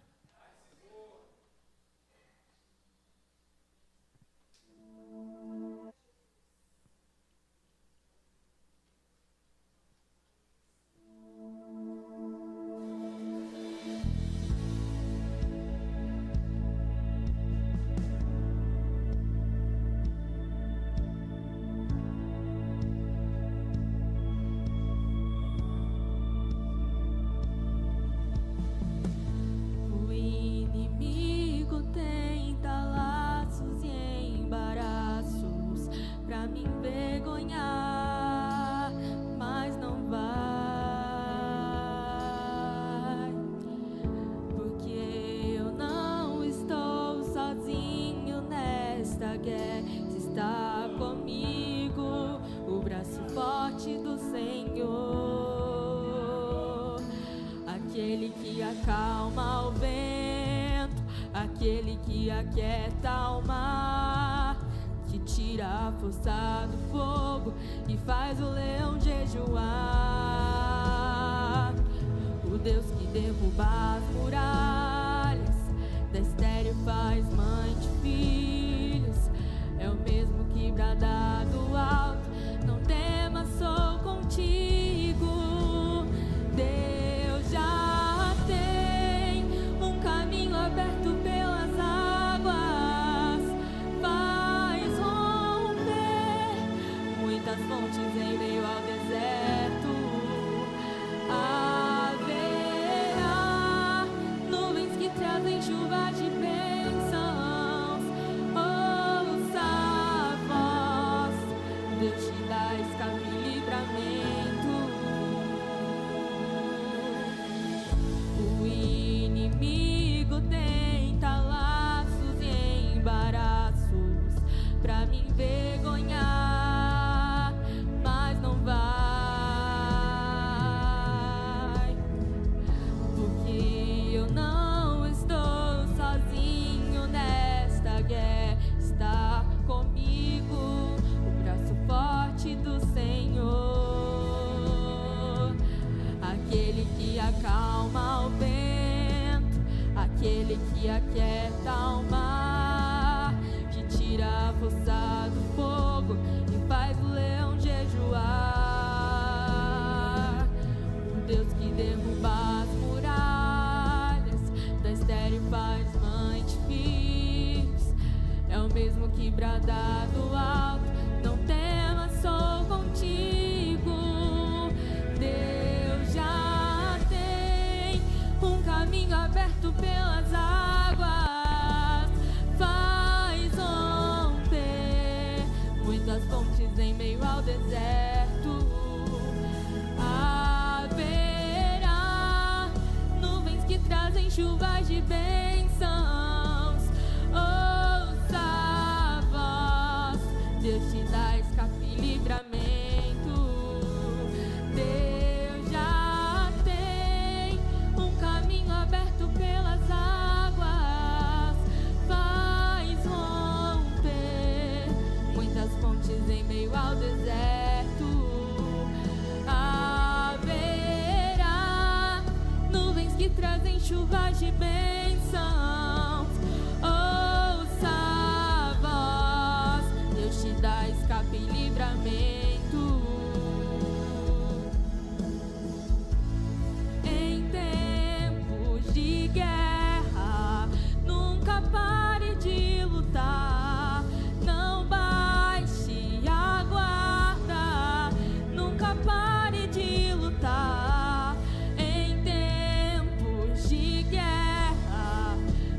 Acalma o vento, aquele que aquieta o mar, que tira a força do fogo e faz o leão jejuar. O Deus que derruba as muralhas, da estéril faz mãe de filhos, é o mesmo que brada do alto, não temas, sou contigo. Deus já tem um caminho aberto pelas águas, faz romper muitas fontes em meio ao deserto. Haverá nuvens que trazem chuva de bênçãos. Ouça a voz, Deus te dá escape e livramento. O inimigo tenta laços e embaraços pra me envergonhar, mas não vai, porque eu não estou sozinho nesta guerra, está comigo o braço forte do Senhor, aquele que acalma o vento, aquele que aquieta o mar, que tira a força do fogo e faz o leão jejuar. O Deus que derruba as muralhas, da estéril faz mãe de filhos, é o mesmo que brada do alto, caminho aberto pelas águas, faz romper muitas fontes em meio ao deserto. Haverá nuvens que trazem chuvas de bênçãos. Ouça a voz, Deus te dá escape e livramento. Deus já tem um caminho aberto pelas águas, faz romper muitas fontes em meio ao deserto. Haverá nuvens que trazem chuvas de bênçãos. Ouça a voz, Deus te dá escape e livramento. Em tempos de guerra, nunca pare de lutar. Não baixe a guarda, nunca pare de lutar. Em tempos de guerra,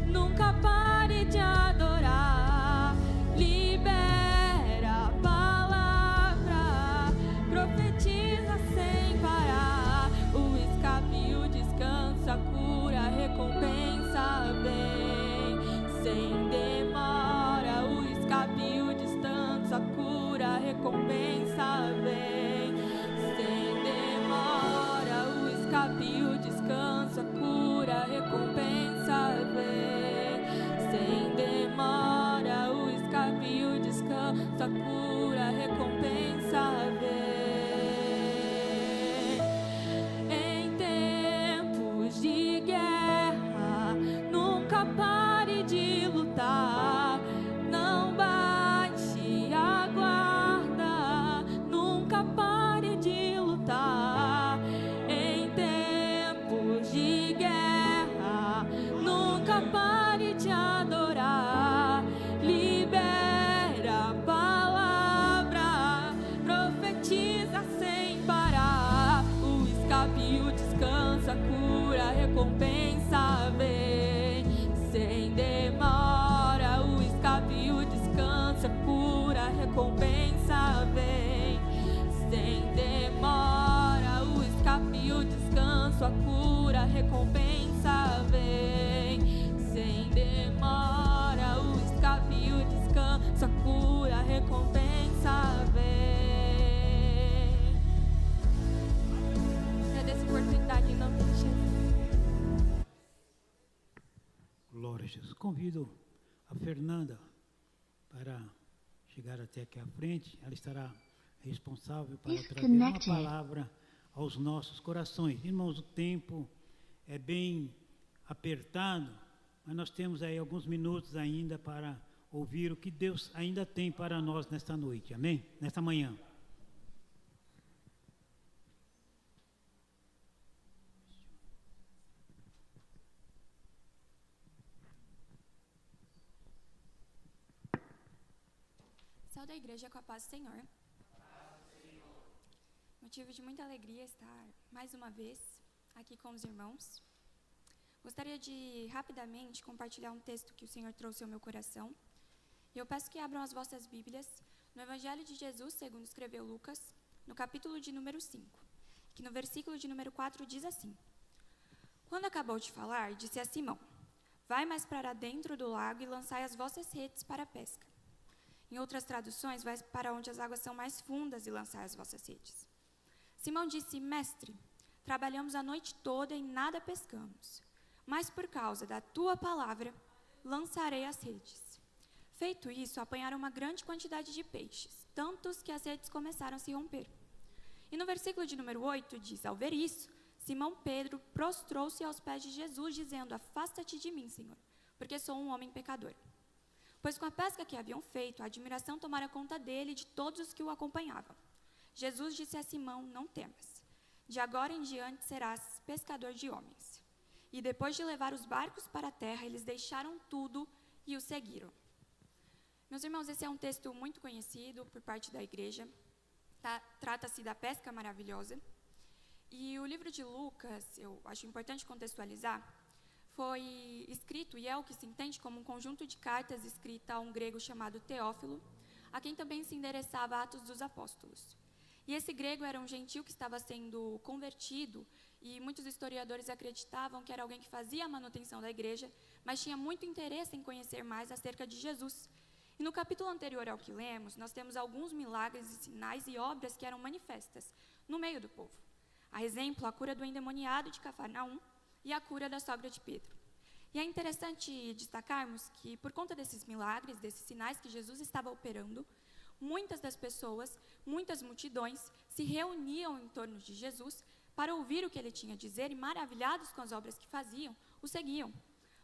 nunca pare de adorar. Libera a palavra, profetiza sem parar. O escape e o descanso, a cura, a recompensa vem sem demora. O escape e o descanso, a cura, a recompensa vem sem demora. O escape e o descanso, a cura, a recompensa vem sem demora. O escape e o descanso, a cura, a recompensa vem. Em tempos de guerra, nunca pare de lutar. Não baixe a guarda, nunca pare de lutar. Em tempos de guerra, nunca pare de adorar. Libera a palavra, profetiza sem parar. O escape e o descanso, a cura, a recompensa vem sem demora. O escape e o descanso, a cura, a recompensa vem sem demora. O escape e o descanso, a cura, a recompensa vem sem demora. O escape e o descanso, a cura, a recompensa vem. Agradeço a oportunidade em nome de Jesus. Glória a Jesus. Convido a Fernanda para chegar até aqui à frente. Ela estará responsável para trazer uma Disconnected. palavra aos nossos corações. Irmãos, o tempo é bem apertado, mas nós temos aí alguns minutos ainda para ouvir o que Deus ainda tem para nós nesta noite. Amém? Nesta manhã. Saúde a igreja com a paz do Senhor. Motivo de muita alegria estar mais uma vez aqui com os irmãos. Gostaria de rapidamente compartilhar um texto que o Senhor trouxe ao meu coração. E eu peço que abram as vossas Bíblias no Evangelho de Jesus, segundo escreveu Lucas, no capítulo de número 5, que no versículo de número 4 diz assim: Quando acabou de falar, disse a Simão: Vai mais para dentro do lago e lançai as vossas redes para a pesca. Em outras traduções, vai para onde as águas são mais fundas e lançai as vossas redes. Simão disse: Mestre, trabalhamos a noite toda e nada pescamos, mas por causa da tua palavra, lançarei as redes. Feito isso, apanharam uma grande quantidade de peixes, tantos que as redes começaram a se romper. E no versículo de número 8 diz: Ao ver isso, Simão Pedro prostrou-se aos pés de Jesus, dizendo: Afasta-te de mim, Senhor, porque sou um homem pecador. Pois com a pesca que haviam feito, a admiração tomara conta dele e de todos os que o acompanhavam. Jesus disse a Simão: Não temas, de agora em diante serás pescador de homens. E depois de levar os barcos para a terra, eles deixaram tudo e o seguiram. Meus irmãos, esse é um texto muito conhecido por parte da igreja. Trata-se da pesca maravilhosa. E o livro de Lucas, eu acho importante contextualizar, foi escrito, e é o que se entende como um conjunto de cartas escrita a um grego chamado Teófilo, a quem também se endereçava Atos dos Apóstolos. E esse grego era um gentio que estava sendo convertido, e muitos historiadores acreditavam que era alguém que fazia a manutenção da igreja, mas tinha muito interesse em conhecer mais acerca de Jesus. E no capítulo anterior ao que lemos, nós temos alguns milagres e sinais e obras que eram manifestas no meio do povo. A exemplo, a cura do endemoniado de Cafarnaum e a cura da sogra de Pedro. E é interessante destacarmos que, por conta desses milagres, desses sinais que Jesus estava operando, muitas das pessoas, muitas multidões, se reuniam em torno de Jesus para ouvir o que ele tinha a dizer e, maravilhados com as obras que faziam, o seguiam.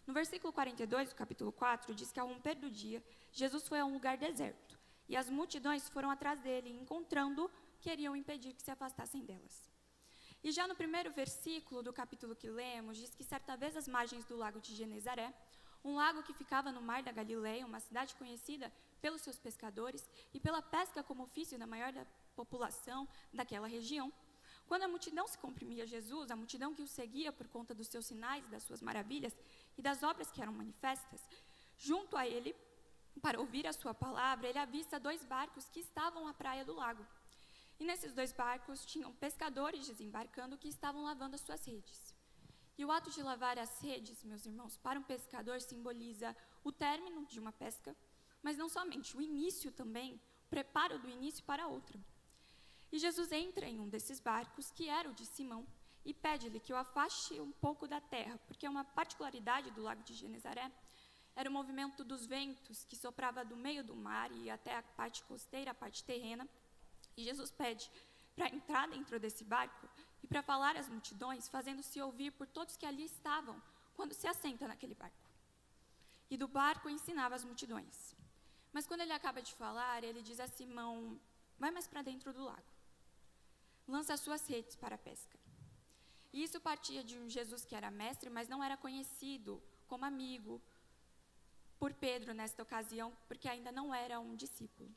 No versículo 42 do capítulo 4, diz que ao romper do dia, Jesus foi a um lugar deserto, e as multidões foram atrás dele, e encontrando-o, queriam impedir que se afastassem delas. E já no primeiro versículo do capítulo que lemos, diz que certa vez às margens do lago de Genezaré, um lago que ficava no mar da Galileia, uma cidade conhecida pelos seus pescadores e pela pesca como ofício da maior da população daquela região, quando a multidão se comprimia a Jesus, a multidão que o seguia por conta dos seus sinais, das suas maravilhas e das obras que eram manifestas, junto a ele, para ouvir a sua palavra, ele avista 2 barcos que estavam à praia do lago. E nesses 2 barcos tinham pescadores desembarcando que estavam lavando as suas redes. E o ato de lavar as redes, meus irmãos, para um pescador simboliza o término de uma pesca, mas não somente, o início também, o preparo do início para outra. E Jesus entra em um desses barcos, que era o de Simão, e pede-lhe que o afaste um pouco da terra, porque uma particularidade do lago de Genezaré era o movimento dos ventos que soprava do meio do mar e até a parte costeira, a parte terrena. E Jesus pede para entrar dentro desse barco e para falar às multidões, fazendo-se ouvir por todos que ali estavam, quando se assenta naquele barco. E do barco ensinava as multidões. Mas quando ele acaba de falar, ele diz a Simão: vai mais para dentro do lago, lança as suas redes para a pesca. E isso partia de um Jesus que era mestre, mas não era conhecido como amigo por Pedro nesta ocasião, porque ainda não era um discípulo.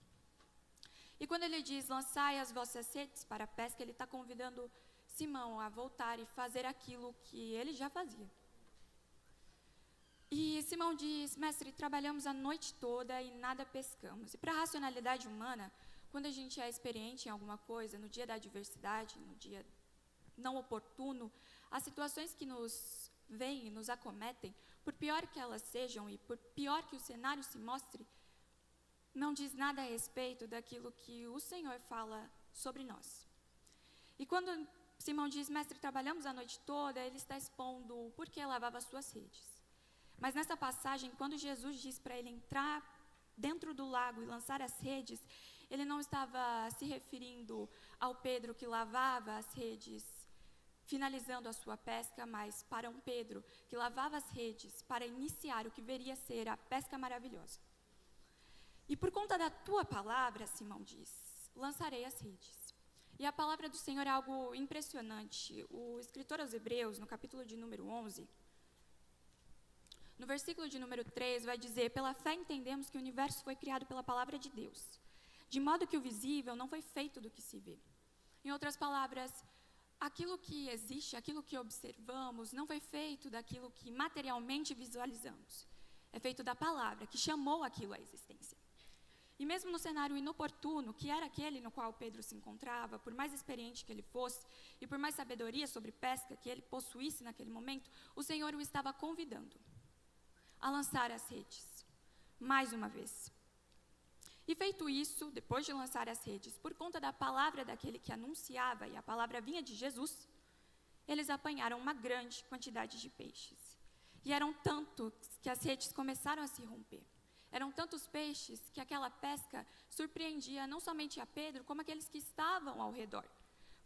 E quando ele diz, lançai as vossas redes para a pesca, ele está convidando Simão a voltar e fazer aquilo que ele já fazia. E Simão diz, mestre, trabalhamos a noite toda e nada pescamos. E para a racionalidade humana, quando a gente é experiente em alguma coisa, no dia da adversidade, no dia não oportuno, as situações que nos vêm e nos acometem, por pior que elas sejam e por pior que o cenário se mostre, não diz nada a respeito daquilo que o Senhor fala sobre nós. E quando Simão diz, mestre, trabalhamos a noite toda, ele está expondo o porquê lavava as suas redes. Mas nessa passagem, quando Jesus diz para ele entrar dentro do lago e lançar as redes, ele não estava se referindo ao Pedro que lavava as redes, finalizando a sua pesca, mas para um Pedro que lavava as redes para iniciar o que viria a ser a pesca maravilhosa. E por conta da tua palavra, Simão diz, lançarei as redes. E a palavra do Senhor é algo impressionante. O escritor aos Hebreus, no capítulo de número 11, no versículo de número 3, vai dizer, pela fé entendemos que o universo foi criado pela palavra de Deus, de modo que o visível não foi feito do que se vê. Em outras palavras, aquilo que existe, aquilo que observamos, não foi feito daquilo que materialmente visualizamos. É feito da palavra, que chamou aquilo à existência. E mesmo no cenário inoportuno, que era aquele no qual Pedro se encontrava, por mais experiente que ele fosse, e por mais sabedoria sobre pesca que ele possuísse naquele momento, o Senhor o estava convidando a lançar as redes, mais uma vez. E feito isso, depois de lançar as redes, por conta da palavra daquele que anunciava, e a palavra vinha de Jesus, eles apanharam uma grande quantidade de peixes. E eram tantos que as redes começaram a se romper. Eram tantos peixes que aquela pesca surpreendia não somente a Pedro, como aqueles que estavam ao redor.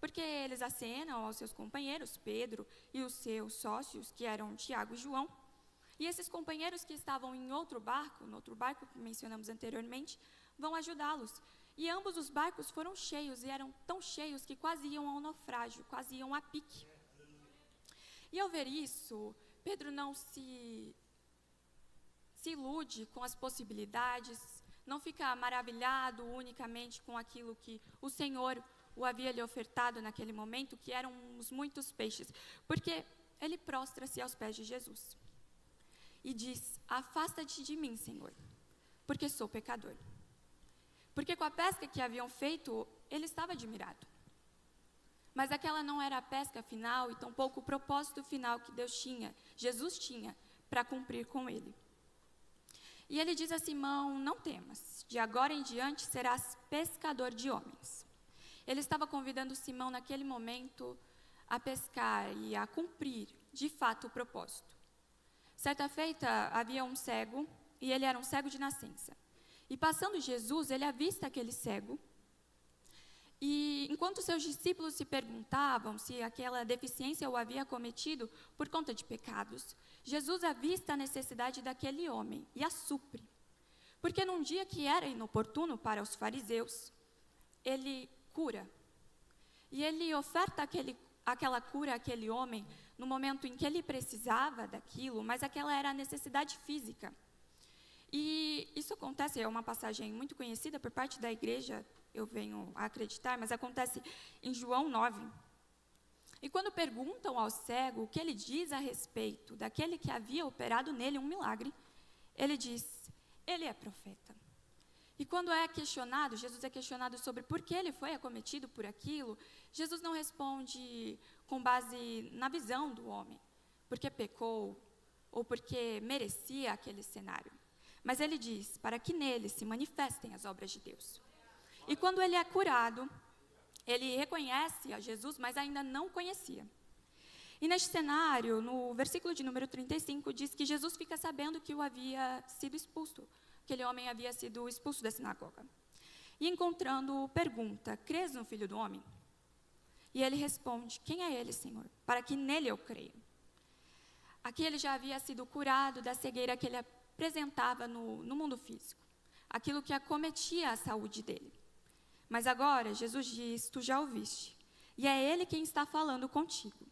Porque eles acenam aos seus companheiros, Pedro e os seus sócios, que eram Tiago e João. E esses companheiros que estavam em outro barco, no outro barco que mencionamos anteriormente, vão ajudá-los. E ambos os barcos foram cheios, e eram tão cheios que quase iam ao naufrágio, quase iam a pique. E ao ver isso, Pedro não se ilude com as possibilidades, não fica maravilhado unicamente com aquilo que o Senhor o havia lhe ofertado naquele momento, que eram os muitos peixes, porque ele prostra-se aos pés de Jesus. e diz: afasta-te de mim, Senhor, porque sou pecador. Porque com a pesca que haviam feito, ele estava admirado. Mas aquela não era a pesca final e tampouco o propósito final que Jesus tinha para cumprir com ele. E ele diz a Simão: não temas, de agora em diante serás pescador de homens. Ele estava convidando Simão naquele momento a pescar e a cumprir de fato o propósito. Certa feita havia um cego, e ele era um cego de nascença. E passando Jesus, ele avista aquele cego, e enquanto seus discípulos se perguntavam se aquela deficiência o havia cometido por conta de pecados, Jesus avista a necessidade daquele homem e a supre. Porque num dia que era inoportuno para os fariseus, ele cura. E ele oferta aquela cura àquele homem no momento em que ele precisava daquilo, mas aquela era a necessidade física. E isso acontece, é uma passagem muito conhecida por parte da igreja, eu venho a acreditar, mas acontece em João 9. E quando perguntam ao cego o que ele diz a respeito daquele que havia operado nele um milagre, ele diz: ele é profeta. E quando Jesus é questionado sobre por que ele foi acometido por aquilo, Jesus não responde com base na visão do homem, porque pecou ou porque merecia aquele cenário. Mas ele diz, para que nele se manifestem as obras de Deus. E quando ele é curado, ele reconhece a Jesus, mas ainda não conhecia. E neste cenário, no versículo de número 35, diz que Jesus fica sabendo que o havia sido expulso. Aquele homem havia sido expulso da sinagoga. E encontrando-o, pergunta: crês no Filho do Homem? E ele responde: quem é ele, Senhor? Para que nele eu creia. Aqui ele já havia sido curado da cegueira que ele apresentava no mundo físico, aquilo que acometia a saúde dele. Mas agora, Jesus diz: tu já o viste, e é ele quem está falando contigo.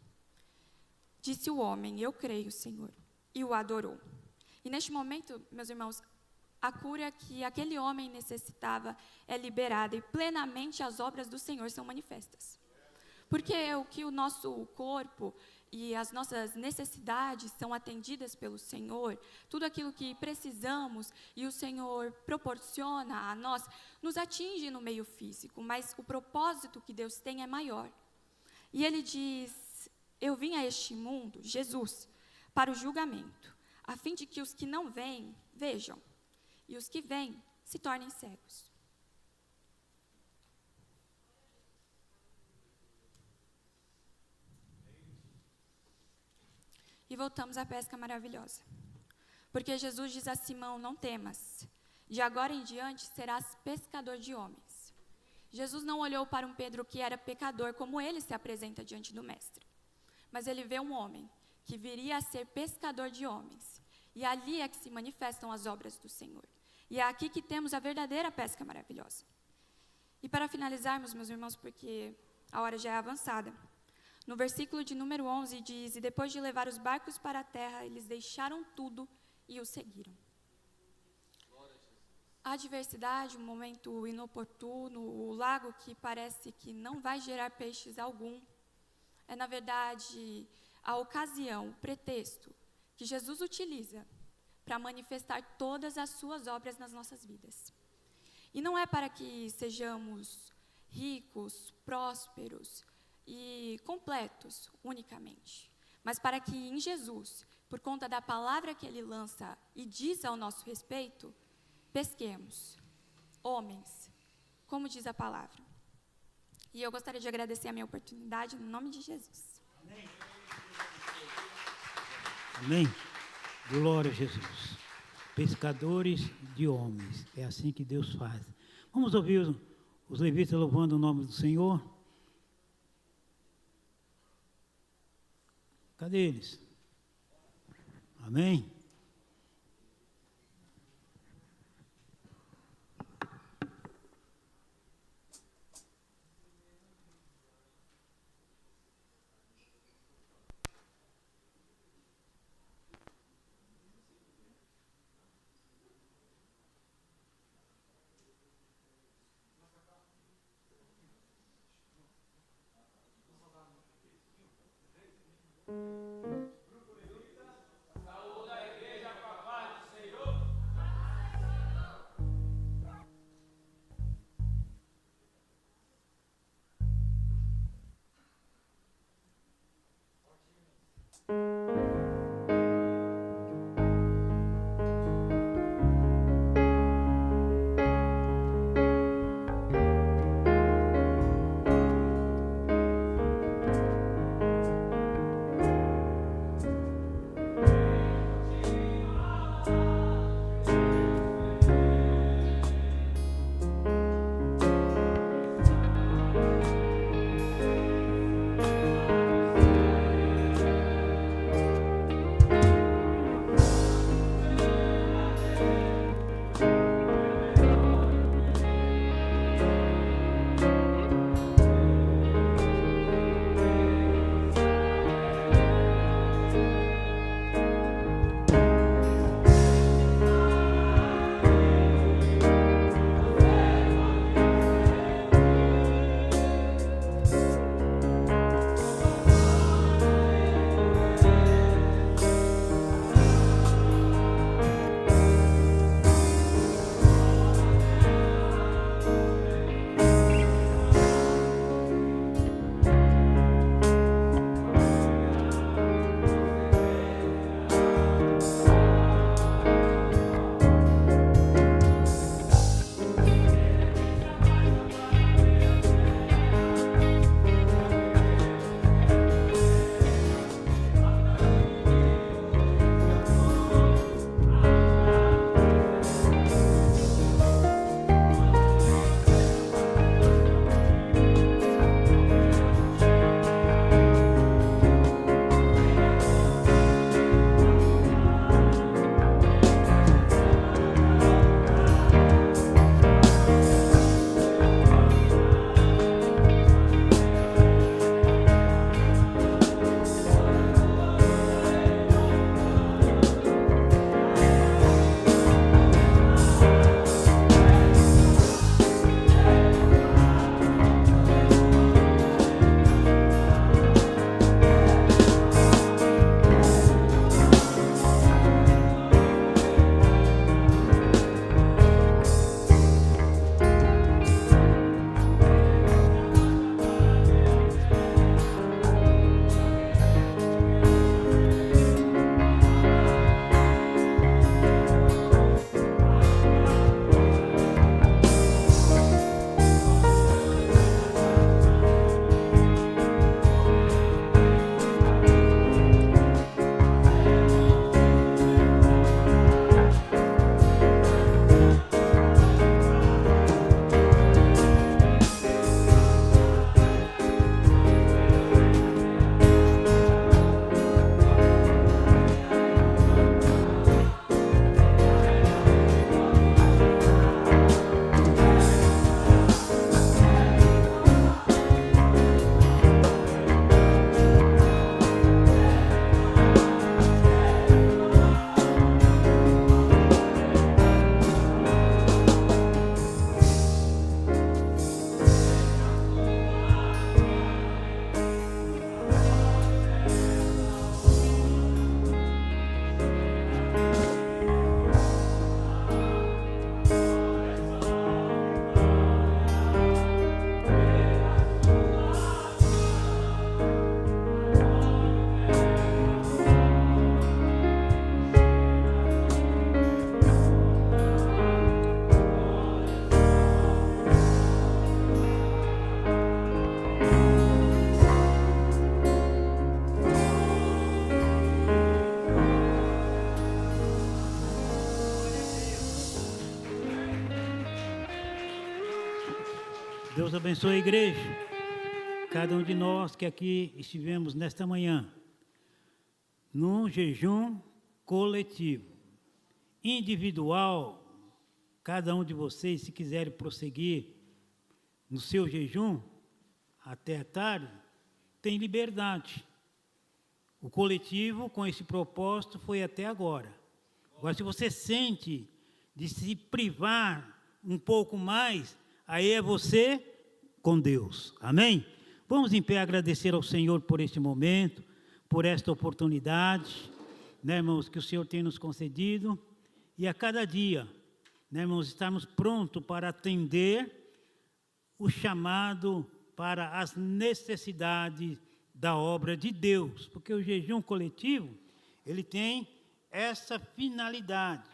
Disse o homem: eu creio, Senhor, e o adorou. E neste momento, meus irmãos, a cura que aquele homem necessitava é liberada, e plenamente as obras do Senhor são manifestas. Porque o que o nosso corpo e as nossas necessidades são atendidas pelo Senhor, tudo aquilo que precisamos e o Senhor proporciona a nós, nos atinge no meio físico, mas o propósito que Deus tem é maior. E ele diz: eu vim a este mundo, Jesus, para o julgamento, a fim de que os que não veem, vejam, e os que veem se tornem cegos. E voltamos à pesca maravilhosa. Porque Jesus diz a Simão: não temas, de agora em diante serás pescador de homens. Jesus não olhou para um Pedro que era pecador, como ele se apresenta diante do mestre. Mas ele vê um homem que viria a ser pescador de homens. E ali é que se manifestam as obras do Senhor. E é aqui que temos a verdadeira pesca maravilhosa. E para finalizarmos, meus irmãos, porque a hora já é avançada, no versículo de número 11 diz: e depois de levar os barcos para a terra, eles deixaram tudo e o seguiram. A adversidade, o momento inoportuno, o lago que parece que não vai gerar peixes algum, é na verdade a ocasião, o pretexto que Jesus utiliza para manifestar todas as suas obras nas nossas vidas. E não é para que sejamos ricos, prósperos e completos unicamente, mas para que em Jesus, por conta da palavra que ele lança e diz ao nosso respeito, pesquemos homens, como diz a palavra. E eu gostaria de agradecer a minha oportunidade no nome de Jesus. Amém. Amém. Glória a Jesus. Pescadores de homens, é assim que Deus faz. Vamos ouvir os levitas louvando o nome do Senhor. Cadê eles? Amém? Saúde a Deus abençoe a igreja. Cada um de nós que aqui estivemos nesta manhã, num jejum coletivo, individual, cada um de vocês, se quiserem prosseguir no seu jejum, até a tarde, tem liberdade. O coletivo, com esse propósito, foi até agora. Agora, se você sente de se privar um pouco mais, aí é você com Deus. Amém? Vamos em pé agradecer ao Senhor por este momento, por esta oportunidade, né, irmãos, que o Senhor tem nos concedido. E a cada dia, né, irmãos, estamos prontos para atender o chamado para as necessidades da obra de Deus, porque o jejum coletivo, ele tem essa finalidade,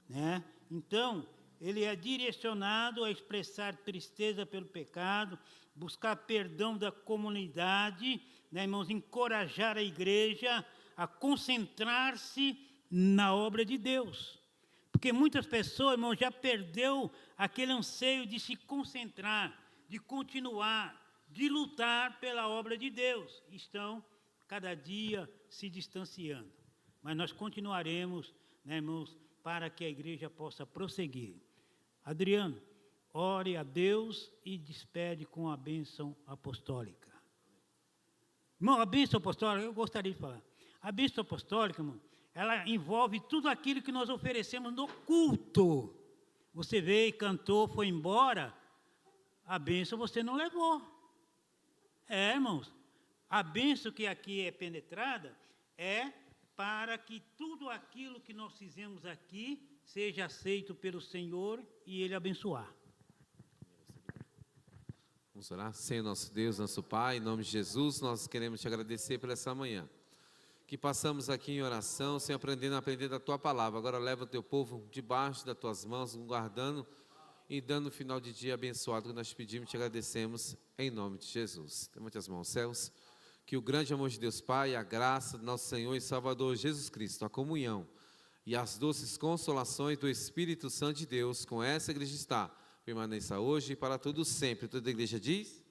né? Então, ele é direcionado a expressar tristeza pelo pecado, buscar perdão da comunidade, né, irmãos, encorajar a igreja a concentrar-se na obra de Deus. Porque muitas pessoas, irmãos, já perdeu aquele anseio de se concentrar, de continuar, de lutar pela obra de Deus. Estão, cada dia, se distanciando. Mas nós continuaremos, né, irmãos, para que a igreja possa prosseguir. Adriano, ore a Deus e despede com a bênção apostólica. Irmão, a bênção apostólica, eu gostaria de falar. A bênção apostólica, irmão, ela envolve tudo aquilo que nós oferecemos no culto. Você veio, cantou, foi embora, a bênção você não levou. Irmãos, a bênção que aqui é penetrada é para que tudo aquilo que nós fizemos aqui seja aceito pelo Senhor e Ele abençoar. Vamos orar. Senhor nosso Deus, nosso Pai, em nome de Jesus, nós queremos te agradecer por essa manhã. Que passamos aqui em oração, Senhor, aprender da Tua palavra. Agora leva o Teu povo debaixo das Tuas mãos, guardando e dando o final de dia abençoado que nós te pedimos e te agradecemos em nome de Jesus. Levante as mãos, céus. Que o grande amor de Deus Pai, a graça do nosso Senhor e Salvador Jesus Cristo, a comunhão e as doces consolações do Espírito Santo de Deus, com essa igreja está, permaneça hoje e para todos sempre. Toda a igreja diz...